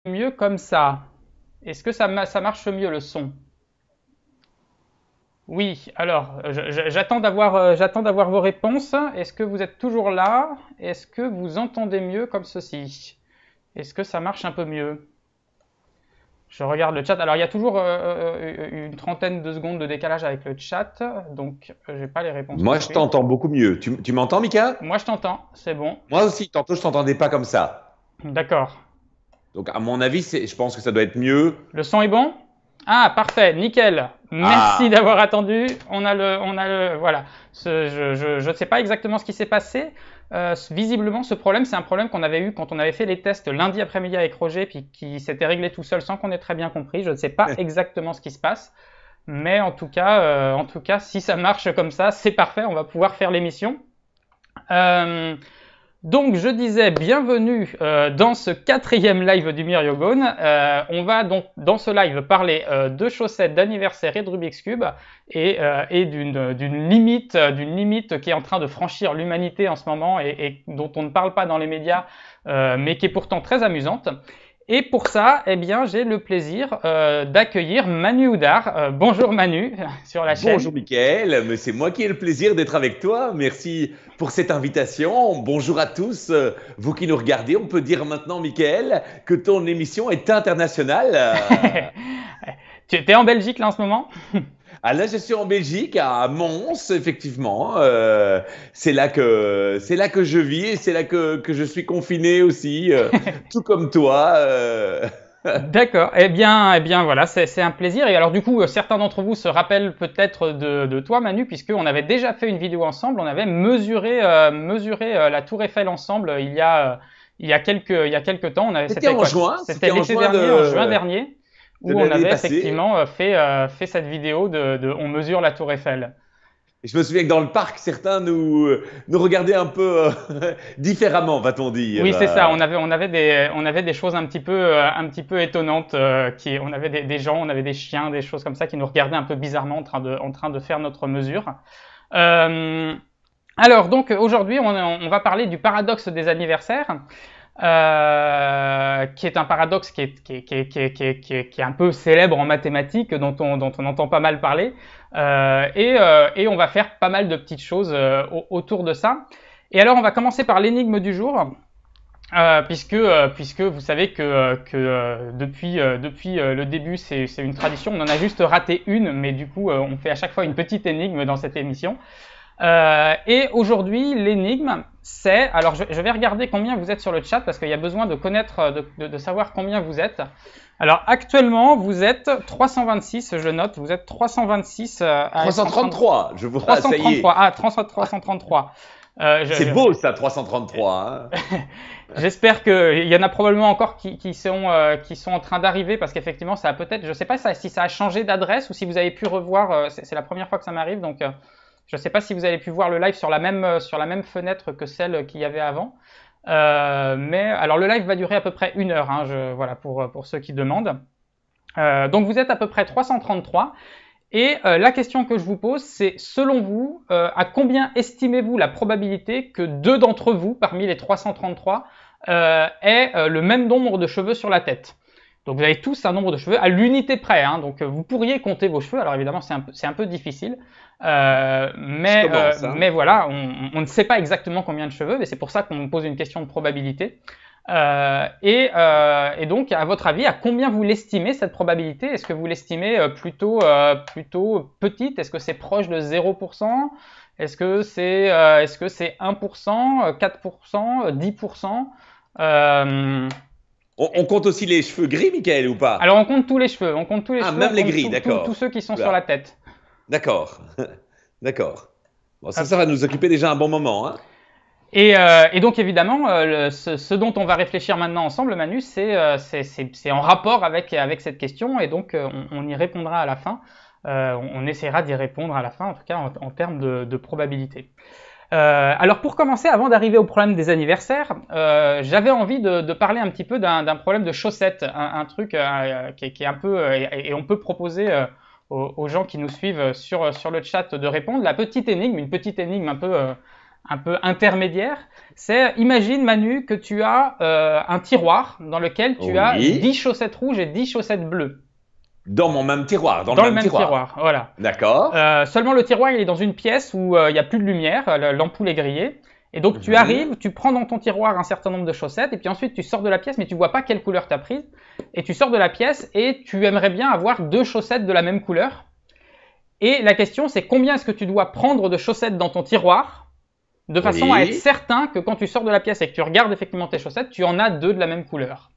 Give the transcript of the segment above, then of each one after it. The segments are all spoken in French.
Mieux comme ça. Est-ce que ça marche mieux le son? Oui, alors j'attends d'avoir vos réponses. Est-ce que vous êtes toujours là? Est-ce que vous entendez mieux comme ceci? Est-ce que ça marche un peu mieux? Je regarde le chat. Alors il y a toujours une trentaine de secondes de décalage avec le chat, donc j'ai pas les réponses tout Moi, de je suite. t'entends beaucoup mieux. Tu m'entends, Mika? Moi je t'entends, c'est bon. Moi aussi, tantôt, je t'entendais pas comme ça. D'accord. Donc, à mon avis, je pense que ça doit être mieux. Le son est bon? Ah, parfait, nickel. Merci Ah, d'avoir attendu. Voilà. Je ne sais pas exactement ce qui s'est passé. Visiblement, ce problème, c'est un problème qu'on avait eu quand on avait fait les tests lundi après-midi avec Roger, puis qui s'était réglé tout seul sans qu'on ait très bien compris. Je ne sais pas exactement ce qui se passe, mais en tout cas, si ça marche comme ça, c'est parfait. On va pouvoir faire l'émission. Euh, donc je disais bienvenue dans ce quatrième live du Myriogone. On va donc dans ce live parler de chaussettes d'anniversaire et de Rubik's Cube et d'une limite qui est en train de franchir l'humanité en ce moment et dont on ne parle pas dans les médias mais qui est pourtant très amusante. Et pour ça, eh bien, j'ai le plaisir d'accueillir Manu Oudard. Bonjour Manu sur la chaîne. bonjour, Mickaël. Mais c'est moi qui ai le plaisir d'être avec toi. Merci pour cette invitation. Bonjour à tous. Vous qui nous regardez, on peut dire maintenant, Mickaël, que ton émission est internationale. Tu es en Belgique là en ce moment? Ah là, je suis en Belgique, à Mons, effectivement. C'est là que je vis et c'est là que je suis confiné aussi, tout comme toi. D'accord. Eh bien, voilà, c'est un plaisir. Et alors, du coup, certains d'entre vous se rappellent peut-être de toi, Manu, puisqu'on avait déjà fait une vidéo ensemble. On avait mesuré la Tour Eiffel ensemble il y a quelques temps. C'était quoi? C'était C'était en l'été juin dernier, en juin dernier, de où on l'année avait passée. effectivement fait cette vidéo on mesure la Tour Eiffel. Et je me souviens que dans le parc, certains nous regardaient un peu différemment, va-t-on dire. Oui, c'est ça. On avait des choses un petit peu étonnantes. On avait des gens, on avait des chiens, des choses comme ça qui nous regardaient un peu bizarrement en train de faire notre mesure. Euh, alors, donc aujourd'hui, on va parler du paradoxe des anniversaires, qui est un paradoxe qui est un peu célèbre en mathématiques, dont on entend pas mal parler. Et on va faire pas mal de petites choses autour de ça. Et alors, on va commencer par l'énigme du jour. Puisque vous savez que depuis le début, c'est une tradition. On en a juste raté une, mais du coup, on fait à chaque fois une petite énigme dans cette émission. Et aujourd'hui, l'énigme, c'est... Alors, je vais regarder combien vous êtes sur le chat, parce qu'il y a besoin de connaître, de savoir combien vous êtes. Alors, actuellement, vous êtes 326, je note, vous êtes 326 à être en train de... 333, je vois, ça y est. 333, ah, 333. C'est beau ça, 333. Hein. J'espère qu'il y en a probablement encore qui sont en train d'arriver parce qu'effectivement, ça a peut-être, je ne sais pas si ça a changé d'adresse ou si vous avez pu revoir, c'est la première fois que ça m'arrive, donc je ne sais pas si vous avez pu voir le live sur la même fenêtre que celle qu'il y avait avant. Mais alors le live va durer à peu près une heure, hein, voilà, pour ceux qui demandent. Donc vous êtes à peu près 333. Et la question que je vous pose, c'est selon vous, à combien estimez-vous la probabilité que deux d'entre vous, parmi les 333, aient le même nombre de cheveux sur la tête? Donc vous avez tous un nombre de cheveux à l'unité près, hein, donc vous pourriez compter vos cheveux. Alors évidemment, c'est un peu difficile, Je commence. Hein. mais voilà, on ne sait pas exactement combien de cheveux, mais c'est pour ça qu'on pose une question de probabilité. Et donc, à votre avis, à combien vous l'estimez cette probabilité? Est-ce que vous l'estimez plutôt petite? Est-ce que c'est proche de 0%? Est-ce que c'est 1%, 4%, 10%? Euh, On compte aussi les cheveux gris, Michael, ou alors, pas? on compte tous les cheveux. On compte tous les Ah, cheveux. On même les compte gris, tous d'accord. ceux qui sont sur la Oula, tête. d'accord. D'accord. Bon, Hop. ça va nous occuper déjà un bon moment. Hein. Et donc évidemment, ce dont on va réfléchir maintenant ensemble, Manu, c'est en rapport avec cette question, et donc on y répondra à la fin. On essaiera d'y répondre à la fin, en tout cas en termes de probabilité. Alors pour commencer, avant d'arriver au problème des anniversaires, j'avais envie de parler un petit peu d'un problème de chaussettes, un truc qui est un peu, et on peut proposer aux gens qui nous suivent sur le chat de répondre. La petite énigme, une petite énigme un peu intermédiaire. C'est, imagine Manu que tu as un tiroir dans lequel tu as 10 chaussettes rouges et 10 chaussettes bleues. Dans mon même tiroir, dans le même tiroir, voilà. D'accord. Seulement le tiroir, il est dans une pièce où il n'y a plus de lumière, l'ampoule est grillée. Et donc tu arrives, tu prends dans ton tiroir un certain nombre de chaussettes, et puis ensuite tu sors de la pièce, mais tu vois pas quelle couleur tu as prise. Et tu sors de la pièce et tu aimerais bien avoir 2 chaussettes de la même couleur. Et la question, c'est combien est-ce que tu dois prendre de chaussettes dans ton tiroir de façon à être certain que quand tu sors de la pièce et que tu regardes effectivement tes chaussettes, tu en as 2 de la même couleur.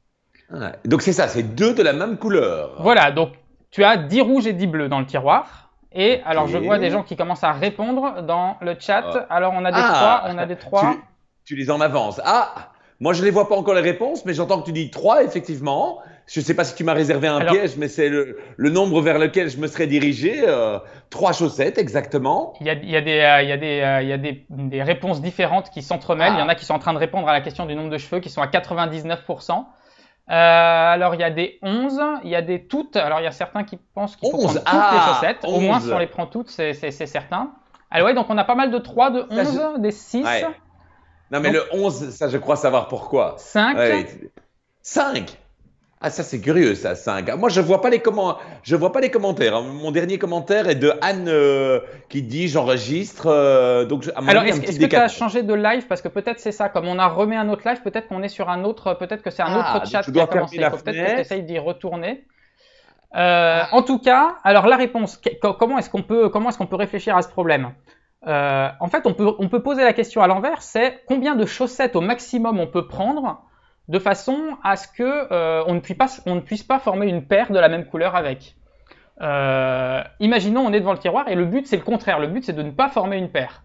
Ah, donc c'est ça, c'est 2 de la même couleur. Voilà, donc tu as 10 rouges et 10 bleus dans le tiroir. Et alors je vois des gens qui commencent à répondre dans le chat. Alors on a des 3, Tu les en avances. Ah, moi je ne les vois pas encore les réponses, mais j'entends que tu dis 3 effectivement. Je ne sais pas si tu m'as réservé un piège, mais c'est le nombre vers lequel je me serais dirigé. 3 chaussettes, exactement. Il y a des réponses différentes qui s'entremêlent. Il y en a qui sont en train de répondre à la question du nombre de cheveux, qui sont à 99%. Alors il y a des 11, il y a des toutes. Alors il y a certains qui pensent qu'il faut prendre toutes les chaussettes. 11. Au moins si on les prend toutes, c'est certain. Alors ouais, donc on a pas mal de 3, de 11, des 6. Ouais. Non mais donc, le 11, ça je crois savoir pourquoi. 5. Ouais. 5. Ah ça c'est curieux ça, 5. Moi je vois pas les commentaires. Mon dernier commentaire est de Anne qui dit j'enregistre. Donc à mon alors avis, est-ce que tu as changé de live parce que peut-être c'est ça, comme on a remis un autre live, peut-être qu'on est sur un autre, peut-être que c'est un autre chat qui a commencé. Il faut peut-être que tu essayes d'y retourner. En tout cas, alors la réponse, comment est-ce qu'on peut réfléchir à ce problème? En fait, on peut poser la question à l'envers, c'est combien de chaussettes au maximum on peut prendre de façon à ce que on ne puisse pas former une paire de la même couleur avec. Imaginons on est devant le tiroir et le but c'est le contraire, le but c'est de ne pas former une paire.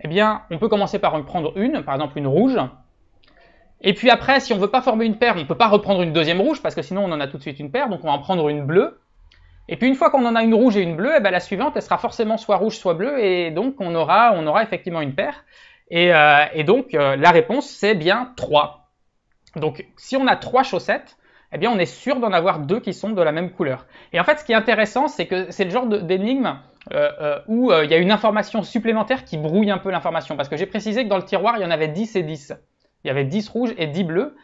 Eh bien, on peut commencer par en prendre une, par exemple une rouge. Et puis après, si on veut pas former une paire, on peut pas reprendre une deuxième rouge parce que sinon on en a tout de suite une paire, donc on va en prendre une bleue. Et puis une fois qu'on en a une rouge et une bleue, eh ben, la suivante elle sera forcément soit rouge soit bleue et donc on aura effectivement une paire. Et donc la réponse c'est bien 3. Donc, si on a 3 chaussettes, eh bien, on est sûr d'en avoir 2 qui sont de la même couleur. Et en fait, ce qui est intéressant, c'est que c'est le genre d'énigme où il y a une information supplémentaire qui brouille un peu l'information. Parce que j'ai précisé que dans le tiroir, il y en avait 10 et 10. Il y avait 10 rouges et 10 bleus.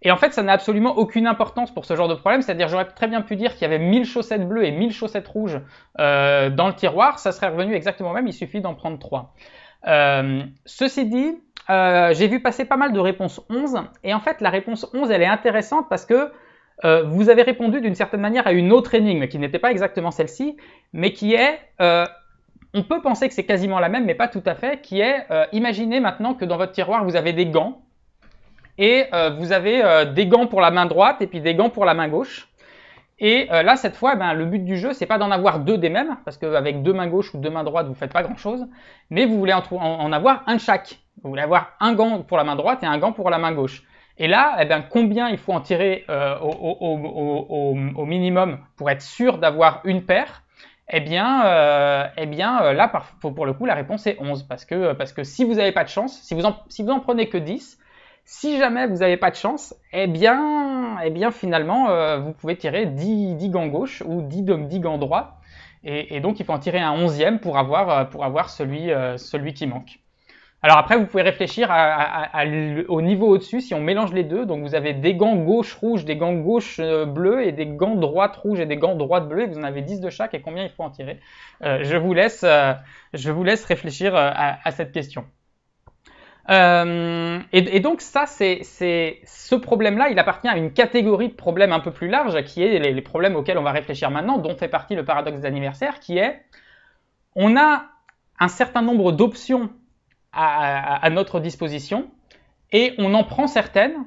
Et en fait, ça n'a absolument aucune importance pour ce genre de problème. C'est-à-dire, j'aurais très bien pu dire qu'il y avait 1000 chaussettes bleues et 1000 chaussettes rouges dans le tiroir. Ça serait revenu exactement même, il suffit d'en prendre 3. Ceci dit, j'ai vu passer pas mal de réponses 11 et en fait la réponse 11 elle est intéressante parce que vous avez répondu d'une certaine manière à une autre énigme qui n'était pas exactement celle-ci mais qui est, on peut penser que c'est quasiment la même mais pas tout à fait, qui est imaginez maintenant que dans votre tiroir vous avez des gants et vous avez des gants pour la main droite et puis des gants pour la main gauche. Et là, cette fois, ben, le but du jeu, c'est pas d'en avoir 2 des mêmes, parce qu'avec 2 mains gauches ou 2 mains droites, vous faites pas grand-chose, mais vous voulez en avoir un de chaque. Vous voulez avoir un gant pour la main droite et un gant pour la main gauche. Et là, eh ben, combien il faut en tirer au minimum pour être sûr d'avoir une paire? Eh bien, là, pour le coup, la réponse est 11, parce que si vous n'avez pas de chance, si vous en prenez que 10, si jamais vous n'avez pas de chance, eh bien finalement, vous pouvez tirer 10 gants gauche ou 10 gants droits. Et donc, il faut en tirer un 11e pour avoir celui qui manque. Alors après, vous pouvez réfléchir au niveau au-dessus, si on mélange les deux. Donc, vous avez des gants gauche rouges, des gants gauche bleus et des gants droite rouges et des gants droite bleus. Et vous en avez 10 de chaque. Et combien il faut en tirer? Je vous laisse réfléchir à cette question. Et donc ça, ce problème-là, il appartient à une catégorie de problèmes un peu plus large, qui est les problèmes auxquels on va réfléchir maintenant, dont fait partie le paradoxe des anniversaires, qui est, on a un certain nombre d'options à notre disposition, et on en prend certaines,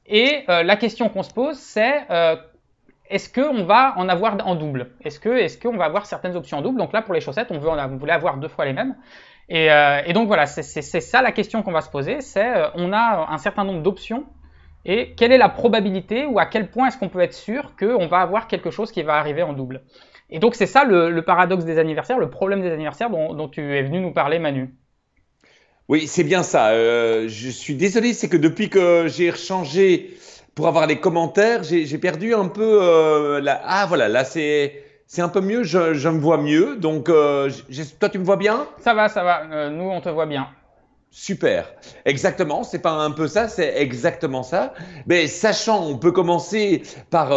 et la question qu'on se pose, c'est est-ce qu'on va en avoir en double? Est-ce qu'on va avoir certaines options en double? Donc là, pour les chaussettes, on voulait avoir 2 fois les mêmes. Et donc voilà, c'est ça la question qu'on va se poser, c'est on a un certain nombre d'options et quelle est la probabilité ou à quel point est-ce qu'on peut être sûr qu'on va avoir quelque chose qui va arriver en double. Et donc c'est ça le paradoxe des anniversaires, le problème des anniversaires dont tu es venu nous parler, Manu. Oui, c'est bien ça. Je suis désolé, c'est que depuis que j'ai changé pour avoir les commentaires, j'ai perdu un peu Ah voilà, là c'est un peu mieux, je me vois mieux. Donc toi tu me vois bien? Ça va, nous on te voit bien. Super, exactement, c'est pas un peu ça, c'est exactement ça. Mais sachant, on peut commencer par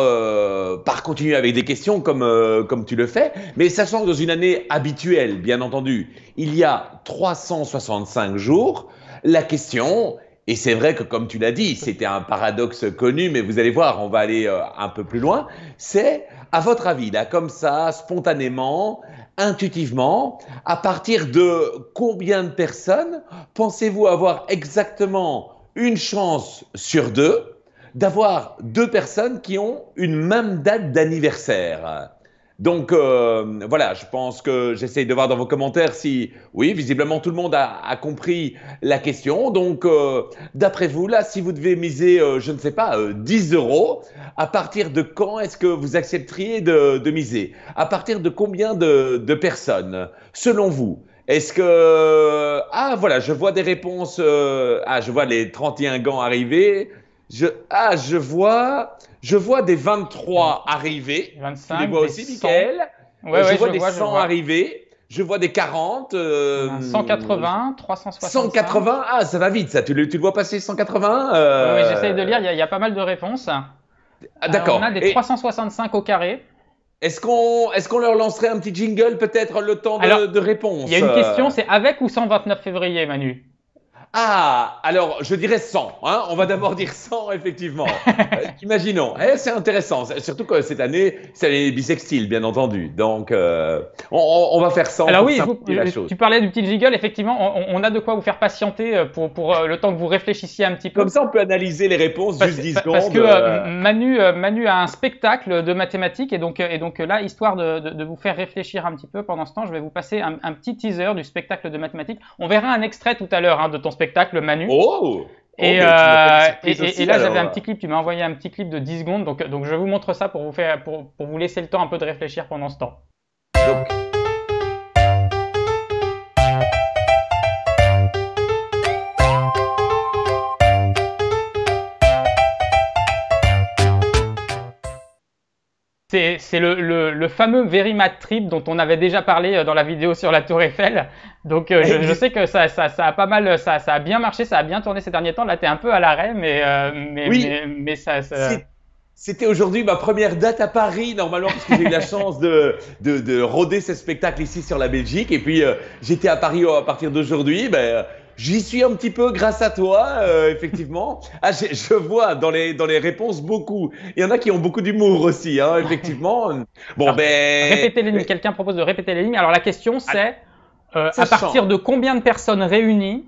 continuer avec des questions comme tu le fais, mais sachant que dans une année habituelle, bien entendu, il y a 365 jours, la question, et c'est vrai que comme tu l'as dit, c'était un paradoxe connu, mais vous allez voir, on va aller un peu plus loin, c'est, à votre avis, là, comme ça, spontanément, intuitivement, à partir de combien de personnes pensez-vous avoir exactement une chance sur deux d'avoir deux personnes qui ont une même date d'anniversaire? Donc voilà, je pense que j'essaye de voir dans vos commentaires si, oui, visiblement tout le monde a compris la question. Donc d'après vous, là, si vous devez miser, je ne sais pas, 10 euros, à partir de quand est-ce que vous accepteriez de miser? À partir de combien de personnes, selon vous? Est-ce que... Ah, voilà, je vois des réponses. Ah, je vois les 31 gants arriver. Je vois des 23 arriver. Tu les 25, vois des aussi, 100. Michael? Ouais, Je ouais, vois je des vois, 100 arriver. Je vois des 40. On a 180, 365. 180. Ah, ça va vite, ça. Tu le vois passer 180 Ouais, ouais, j'essaye de lire, il y a pas mal de réponses. On D'accord. a des Et 365 au carré. est-ce qu'on leur lancerait un petit jingle, peut-être, le temps Alors, de il y a réponse? une question, c'est avec ou sans 29 février, Manu? Ah, alors je dirais 100. Hein. On va d'abord dire 100, effectivement. Imaginons. C'est intéressant. Surtout que cette année, c'est les bisextiles, bien entendu. Donc, on va faire 100 Alors pour oui, simplifier la chose. tu parlais du petit jiggle, effectivement, on a de quoi vous faire patienter pour le temps que vous réfléchissiez un petit peu. Comme ça, on peut analyser les réponses juste 10 secondes. Parce que Manu a un spectacle de mathématiques et donc là, histoire de vous faire réfléchir un petit peu pendant ce temps, je vais vous passer un petit teaser du spectacle de mathématiques. On verra un extrait tout à l'heure de ton spectacle, Manu. Oh! Et, mais tu m'as fait une surprise aussi, là, alors. j'avais un petit clip, tu m'as envoyé un petit clip de 10 secondes, donc je vous montre ça pour vous laisser le temps un peu de réfléchir pendant ce temps. Donc, C'est le fameux Very Mad Trip dont on avait déjà parlé dans la vidéo sur la Tour Eiffel. Donc je sais que ça a pas mal, ça a bien marché, ça a bien tourné ces derniers temps. Là, tu es un peu à l'arrêt, Oui. mais ça. C'était aujourd'hui ma première date à Paris, normalement, parce que j'ai eu la chance de rôder ce spectacle ici sur la Belgique. Et puis, j'étais à Paris à partir d'aujourd'hui. J'y suis un petit peu grâce à toi, effectivement. Ah, je vois dans les réponses beaucoup. Il y en a qui ont beaucoup d'humour aussi, hein, effectivement. Bon, Alors, répétez les lignes. Quelqu'un propose de répéter les lignes. Alors la question c'est à partir de combien de personnes réunies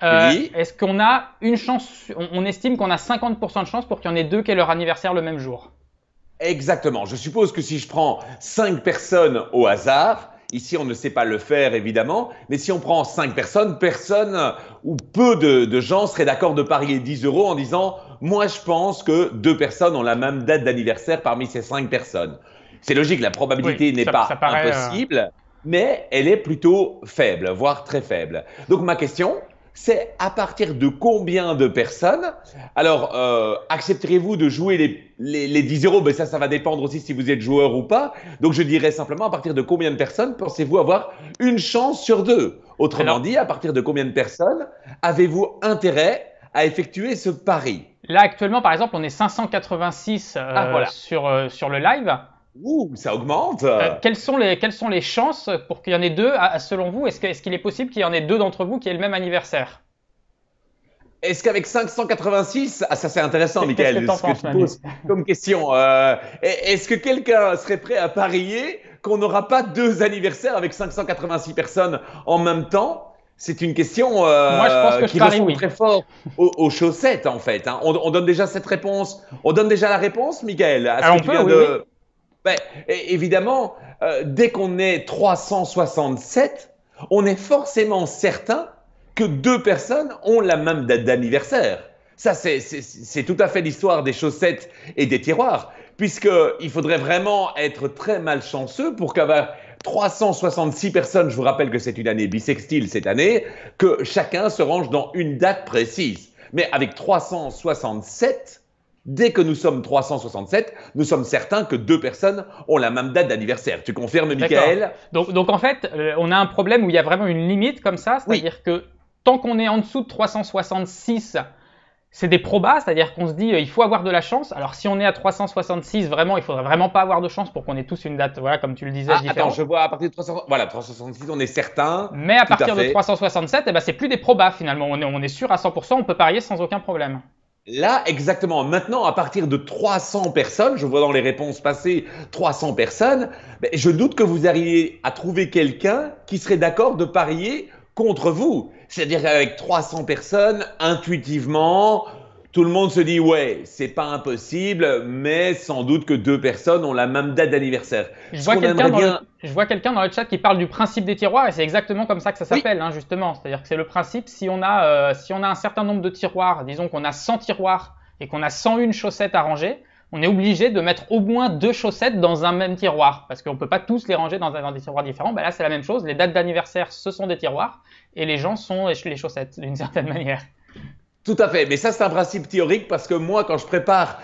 Oui. est-ce qu'on a une chance, on estime qu'on a 50% de chance pour qu'il y en ait deux qui aient leur anniversaire le même jour. Exactement. Je suppose que si je prends 5 personnes au hasard, ici on ne sait pas le faire évidemment, mais si on prend 5 personnes, personne ou peu de gens seraient d'accord de parier 10 euros en disant « moi je pense que 2 personnes ont la même date d'anniversaire parmi ces 5 personnes ». C'est logique, la probabilité n'est pas ça paraît, impossible, mais elle est plutôt faible, voire très faible. Donc ma question, c'est à partir de combien de personnes? Alors, accepterez-vous de jouer les 10 euros? Ça va dépendre aussi si vous êtes joueur ou pas. Donc, je dirais simplement à partir de combien de personnes pensez-vous avoir une chance sur deux? Autrement dit, à partir de combien de personnes avez-vous intérêt à effectuer ce pari? Là, actuellement, par exemple, on est 586 voilà. sur le live. Ouh, ça augmente. Quelles sont les chances pour qu'il y en ait deux, selon vous? Est-ce qu'il est possible qu'il y en ait deux d'entre vous qui aient le même anniversaire? Est-ce qu'avec 586, ça c'est intéressant, Michael, Qu'est-ce que tu poses comme question. Est-ce que quelqu'un serait prêt à parier qu'on n'aura pas deux anniversaires avec 586 personnes en même temps? C'est une question Moi, je pense que qui je parie ressemble oui. très fort aux chaussettes, en fait. Hein. On donne déjà cette réponse. On donne déjà la réponse, Michael? Alors, on peut, oui. Ben, évidemment, dès qu'on est 367, on est forcément certain que deux personnes ont la même date d'anniversaire. Ça, c'est tout à fait l'histoire des chaussettes et des tiroirs, puisqu'il faudrait vraiment être très malchanceux pour qu'avoir 366 personnes, je vous rappelle que c'est une année bissextile cette année, que chacun se range dans une date précise. Mais avec 367, dès que nous sommes 367, nous sommes certains que deux personnes ont la même date d'anniversaire. Tu confirmes, Michael? Donc en fait, on a un problème où il y a vraiment une limite comme ça, c'est-à-dire que tant qu'on est en dessous de 366, c'est des probas, c'est-à-dire qu'on se dit il faut avoir de la chance. Alors si on est à 366, vraiment, il faudrait vraiment pas avoir de chance pour qu'on ait tous une date, voilà, comme tu le disais, différente. Attends, je vois à partir de 366, on est certain. Mais à partir de 367, eh ben, c'est plus des probas finalement. On est sûr à 100%, on peut parier sans aucun problème. Là, exactement. Maintenant, à partir de 300 personnes, je vois dans les réponses passées 300 personnes, je doute que vous arriviez à trouver quelqu'un qui serait d'accord de parier contre vous. C'est-à-dire qu'avec 300 personnes, intuitivement, tout le monde se dit ouais, c'est pas impossible, mais sans doute que 2 personnes ont la même date d'anniversaire. Je vois quelqu'un dans le chat qui parle du principe des tiroirs et c'est exactement comme ça que ça s'appelle, hein, justement. C'est-à-dire que c'est le principe, si on a un certain nombre de tiroirs, disons qu'on a 100 tiroirs et qu'on a 101 chaussettes à ranger, on est obligé de mettre au moins 2 chaussettes dans un même tiroir parce qu'on ne peut pas tous les ranger dans des tiroirs différents. Là, c'est la même chose. Les dates d'anniversaire, ce sont des tiroirs et les gens sont les chaussettes d'une certaine manière. Tout à fait, mais ça c'est un principe théorique parce que moi quand je prépare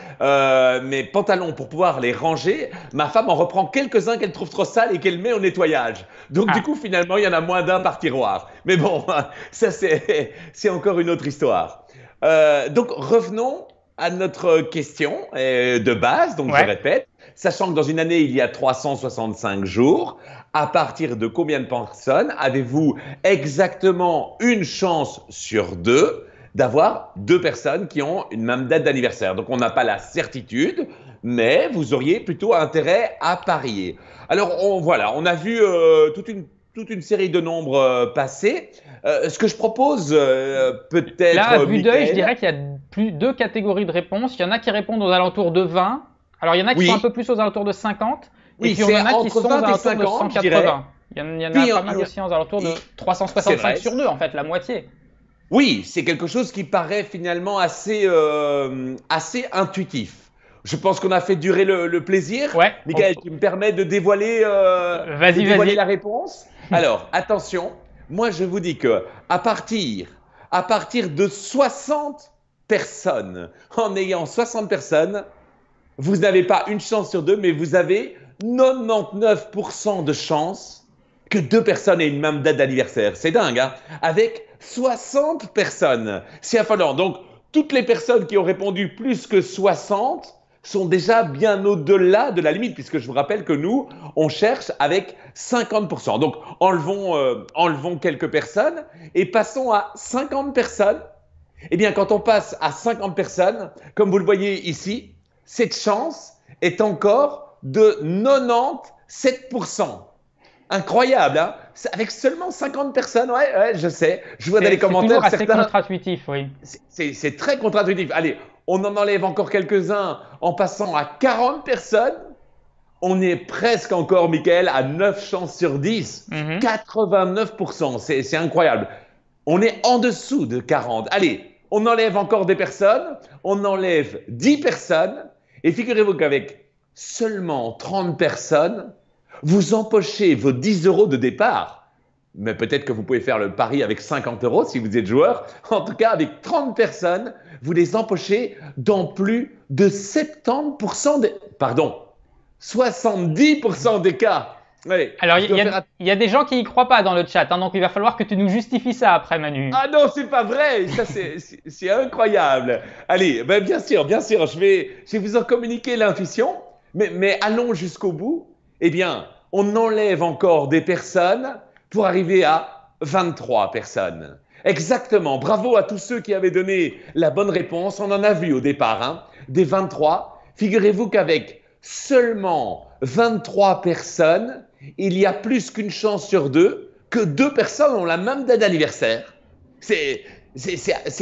mes pantalons pour pouvoir les ranger, ma femme en reprend quelques-uns qu'elle trouve trop sales et qu'elle met au nettoyage. Donc du coup finalement il y en a moins d'un par tiroir. Mais bon, ça c'est encore une autre histoire. Donc revenons à notre question de base, donc je répète, sachant que dans une année il y a 365 jours, à partir de combien de personnes avez-vous exactement une chance sur 2 d'avoir 2 personnes qui ont une même date d'anniversaire? Donc on n'a pas la certitude, mais vous auriez plutôt intérêt à parier. Alors on a vu toute une série de nombres passés. Ce que je propose peut-être… Là, à vue d'œil, je dirais qu'il y a plus 2 catégories de réponses. Il y en a qui répondent aux alentours de 20. Alors il y en a qui sont un peu plus aux alentours de 50. Et puis il y en a qui sont aux alentours de 180. Il y en a pas mal aussi aux alentours de 365 sur 2, en fait, la moitié. Oui, c'est quelque chose qui paraît finalement assez intuitif. Je pense qu'on a fait durer le plaisir. Ouais. Michael, tu me permets de dévoiler la réponse? Alors, attention, moi je vous dis que à partir de 60 personnes, en ayant 60 personnes, vous n'avez pas une chance sur 2, mais vous avez 99% de chance que 2 personnes aient une même date d'anniversaire. C'est dingue, hein? Avec 60 personnes. C'est affolant. Donc, toutes les personnes qui ont répondu plus que 60 sont déjà bien au-delà de la limite, puisque je vous rappelle que nous, on cherche avec 50%. Donc, enlevons quelques personnes et passons à 50 personnes. Eh bien, quand on passe à 50 personnes, comme vous le voyez ici, cette chance est encore de 97%. Incroyable, hein? Avec seulement 50 personnes, ouais, je sais. Je vois dans les commentaires. C'est toujours assez contre-intuitif, oui. C'est très contre-intuitif. Allez, on en enlève encore quelques-uns en passant à 40 personnes. On est presque encore, Michael, à 9 chances sur 10. 89%. C'est incroyable. On est en dessous de 40. Allez, on enlève encore des personnes. On enlève 10 personnes. Et figurez-vous qu'avec seulement 30 personnes, vous empochez vos 10 € de départ. Mais peut-être que vous pouvez faire le pari avec 50 € si vous êtes joueur. En tout cas, avec 30 personnes, vous les empochez dans plus de 70% des cas. Allez, alors, il y a des gens qui y croient pas dans le chat, hein, donc il va falloir que tu nous justifies ça après, Manu. Ah non, c'est pas vrai. Ça, c'est incroyable. Allez, bien sûr, je vais vous en communiquer l'intuition, mais allons jusqu'au bout. Eh bien, on enlève encore des personnes pour arriver à 23 personnes. Exactement. Bravo à tous ceux qui avaient donné la bonne réponse. On en a vu au départ, hein, des 23. Figurez-vous qu'avec seulement 23 personnes, il y a plus qu'une chance sur 2 que 2 personnes ont la même date d'anniversaire. C'est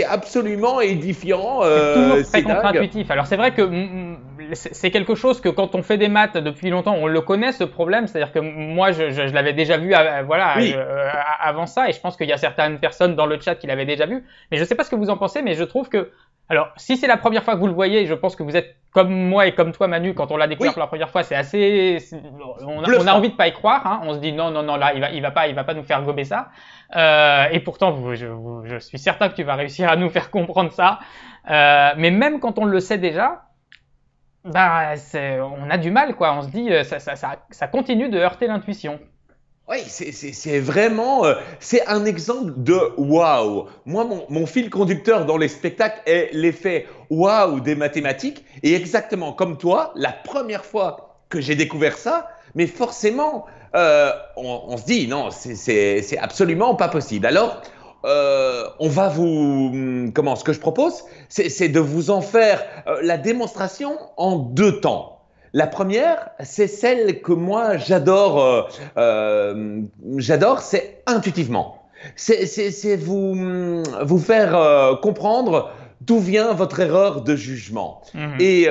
absolument édifiant. C'est toujours très contre-intuitif. Alors c'est vrai que c'est quelque chose que quand on fait des maths depuis longtemps, on le connaît ce problème. C'est-à-dire que moi, je l'avais déjà vu avant ça, et je pense qu'il y a certaines personnes dans le chat qui l'avaient déjà vu. Mais je ne sais pas ce que vous en pensez, mais je trouve que… Alors, si c'est la première fois que vous le voyez, je pense que vous êtes comme moi et comme toi, Manu, quand on l'a découvert pour la première fois, c'est assez… On a envie de pas y croire, hein. On se dit non, là, il va pas nous faire gober ça. Et pourtant, je suis certain que tu vas réussir à nous faire comprendre ça. Mais même quand on le sait déjà, on a du mal, quoi. On se dit, ça continue de heurter l'intuition. Oui, c'est vraiment, c'est un exemple de waouh. Moi, mon fil conducteur dans les spectacles est l'effet waouh des mathématiques. Et exactement comme toi, la première fois que j'ai découvert ça, mais forcément, on se dit non, c'est absolument pas possible. Alors, on va comment, ce que je propose, c'est de vous en faire la démonstration en deux temps. La première, c'est celle que moi j'adore, c'est intuitivement. C'est vous faire comprendre d'où vient votre erreur de jugement. Mhm. Et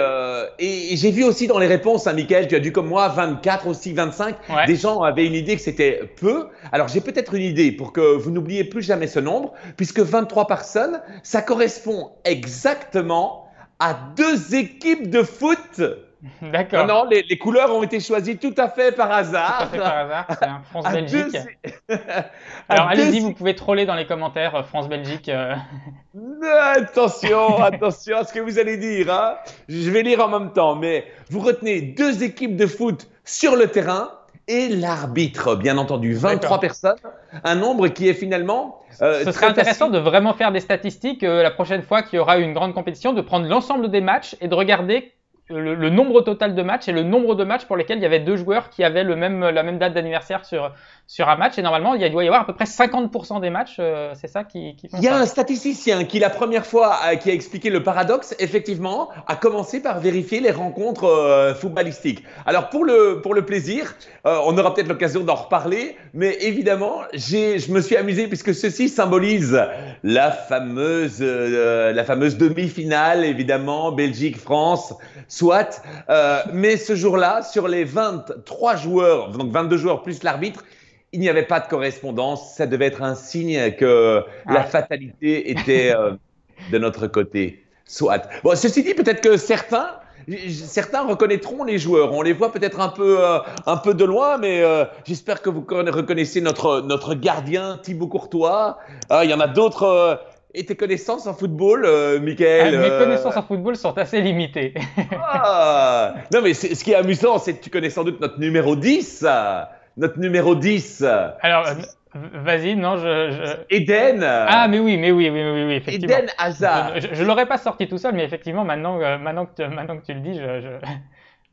j'ai vu aussi dans les réponses, hein, Michael, tu as dû comme moi 24 aussi 25, Ouais. des gens avaient une idée que c'était peu. Alors j'ai peut-être une idée pour que vous n'oubliez plus jamais ce nombre, puisque 23 personnes, ça correspond exactement à deux équipes de foot. Non, D'accord. non, les couleurs ont été choisies tout à fait par Tout à hasard. fait par hasard. C'est un À deux, France-Belgique. à Alors deux. allez-y, vous pouvez troller dans les commentaires France-Belgique. Attention, attention à ce que vous allez dire, hein. Je vais lire en même temps, mais vous retenez deux équipes de foot sur le terrain et l'arbitre, bien entendu, 23 D'accord. personnes, un nombre qui est finalement Ce serait très intéressant facile. de vraiment faire des statistiques la prochaine fois qu'il y aura une grande compétition, de prendre l'ensemble des matchs et de regarder le nombre total de matchs et le nombre de matchs pour lesquels il y avait deux joueurs qui avaient la même date d'anniversaire sur un match. Et normalement, il doit y avoir à peu près 50% des matchs, c'est ça qui font Il y a ça. un statisticien qui, la première fois, qui a expliqué le paradoxe, effectivement, a commencé par vérifier les rencontres footballistiques. Alors, pour le plaisir, on aura peut-être l'occasion d'en reparler, mais évidemment, je me suis amusé puisque ceci symbolise la fameuse demi-finale, évidemment, Belgique-France, soit. Mais ce jour-là, sur les 23 joueurs, donc 22 joueurs plus l'arbitre, il n'y avait pas de correspondance. Ça devait être un signe que la Ouais. fatalité était de notre côté. Soit. Bon, ceci dit, peut-être que certains reconnaîtront les joueurs. On les voit peut-être un peu de loin, mais j'espère que vous reconnaissez notre gardien Thibaut Courtois. Il y en a d'autres. Et tes connaissances en football, Michael? Mes connaissances en football sont assez limitées. Non, mais ce qui est amusant, c'est que tu connais sans doute notre numéro 10. Notre numéro 10. Alors, vas-y, non, Eden, Ah, mais oui, effectivement. Eden Hazard. Je l'aurais pas sorti tout seul, mais effectivement, maintenant que tu le dis,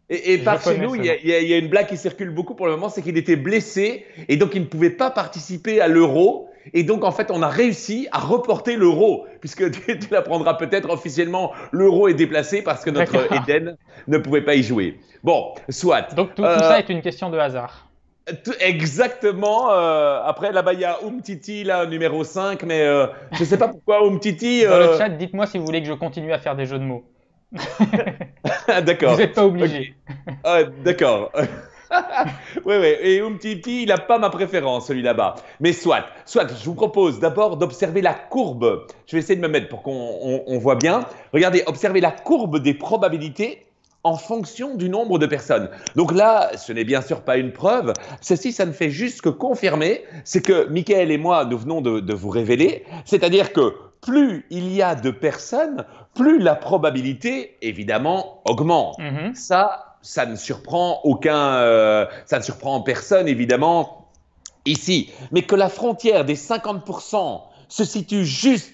Et je par chez connais nous, ce nom. il y a une blague qui circule beaucoup pour le moment, c'est qu'il était blessé et donc il ne pouvait pas participer à l'Euro. Et donc, en fait, on a réussi à reporter l'Euro, puisque tu l'apprendras peut-être officiellement, l'Euro est déplacé parce que notre D'accord. Eden ne pouvait pas y jouer. Bon, soit. Donc tout ça est une question de hasard. Exactement. Après, là-bas, il y a Umtiti, là, numéro 5, mais je ne sais pas pourquoi Umtiti. Dans le chat, dites-moi si vous voulez que je continue à faire des jeux de mots. Vous D'accord. n'êtes pas Ok. obligé. D'accord. Oui, oui. Et Umtiti, il n'a pas ma préférence, celui là-bas. Mais soit, je vous propose d'abord d'observer la courbe. Je vais essayer de me mettre pour qu'on voit bien. Regardez, observez la courbe des probabilités en fonction du nombre de personnes. Donc là, ce n'est bien sûr pas une preuve. Ceci, ça ne fait juste que confirmer ce que Michael et moi, nous venons de vous révéler. C'est-à-dire que plus il y a de personnes, plus la probabilité, évidemment, augmente. Mhm. Ça ne surprend ça ne surprend personne, évidemment, ici. Mais que la frontière des 50% se situe juste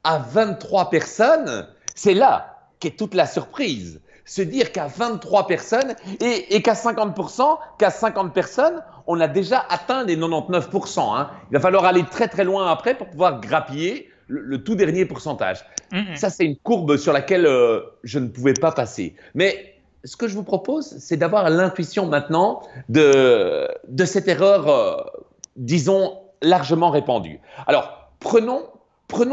à 23 personnes, c'est là qu'est toute la surprise. Se dire qu'à 23 personnes et qu'à 50%, qu'à 50 personnes, on a déjà atteint les 99%. Hein. Il va falloir aller très très loin après pour pouvoir grappiller le tout dernier pourcentage. Mhm. Ça, c'est une courbe sur laquelle je ne pouvais pas passer. Mais ce que je vous propose, c'est d'avoir l'intuition maintenant de cette erreur, disons, largement répandue. Alors, prenons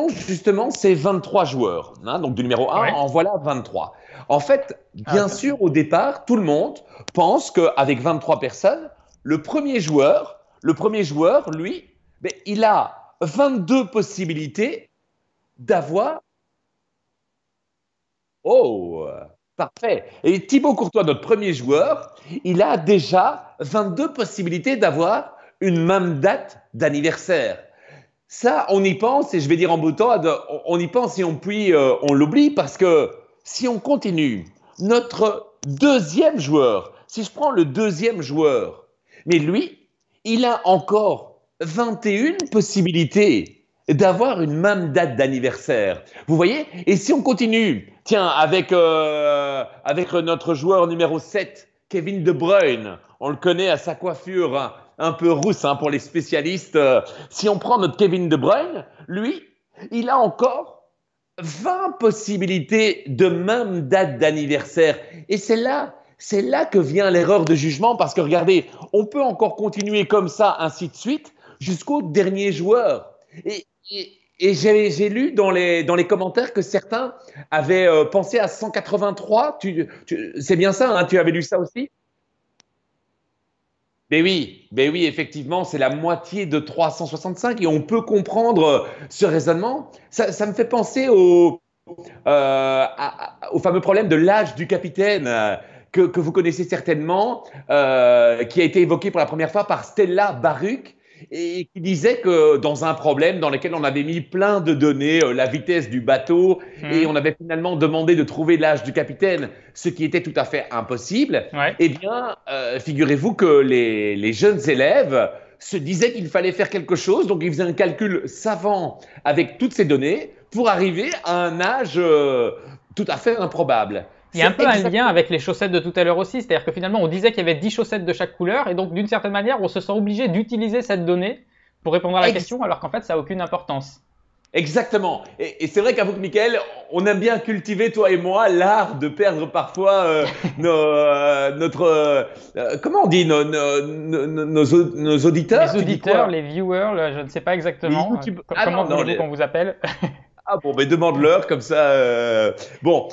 justement ces 23 joueurs. Hein, donc, du numéro 1, Ouais. en voilà 23. En fait, Ah, bien sûr, au départ, tout le monde pense qu'avec 23 personnes, le premier joueur, lui, ben, il a 22 possibilités d'avoir. Oh, parfait. Et Thibaut Courtois, notre premier joueur, il a déjà 22 possibilités d'avoir une même date d'anniversaire. Ça, on y pense, et je vais dire en boutade, on y pense et puis on l'oublie parce que si on continue, notre deuxième joueur, si je prends le deuxième joueur, mais lui, il a encore 21 possibilités d'avoir une même date d'anniversaire. Vous voyez? Et si on continue, tiens, avec notre joueur numéro 7, Kevin De Bruyne, on le connaît à sa coiffure un peu rousse pour les spécialistes. Si on prend notre Kevin De Bruyne, lui, il a encore 20 possibilités de même date d'anniversaire. Et c'est là que vient l'erreur de jugement parce que regardez, on peut encore continuer comme ça, ainsi de suite, jusqu'au dernier joueur. Et, et j'ai lu dans les commentaires que certains avaient pensé à 183. C'est bien ça, hein, tu avais lu ça aussi? Ben oui, effectivement, c'est la moitié de 365 et on peut comprendre ce raisonnement. Ça me fait penser au fameux problème de l'âge du capitaine que vous connaissez certainement, qui a été évoqué pour la première fois par Stella Baruch et qui disait que dans un problème dans lequel on avait mis plein de données, la vitesse du bateau, et on avait finalement demandé de trouver l'âge du capitaine, ce qui était tout à fait impossible, Ouais. eh bien, figurez-vous que les jeunes élèves se disaient qu'il fallait faire quelque chose, donc ils faisaient un calcul savant avec toutes ces données pour arriver à un âge tout à fait improbable. Il y a un C'est peu un exact. lien avec les chaussettes de tout à l'heure aussi, c'est-à-dire que finalement on disait qu'il y avait 10 chaussettes de chaque couleur, et donc d'une certaine manière on se sent obligé d'utiliser cette donnée pour répondre à la question, alors qu'en fait ça n'a aucune importance. Exactement. Et c'est vrai qu'avec Mickaël, on aime bien cultiver, toi et moi, l'art de perdre parfois comment on dit, nos auditeurs, Les tu dis auditeurs, quoi? les viewers, je ne sais pas Les exactement, YouTube. Ah comment non, non, voulez-vous qu'on vous appelle? ah bon, mais demande-leur comme ça. Bon,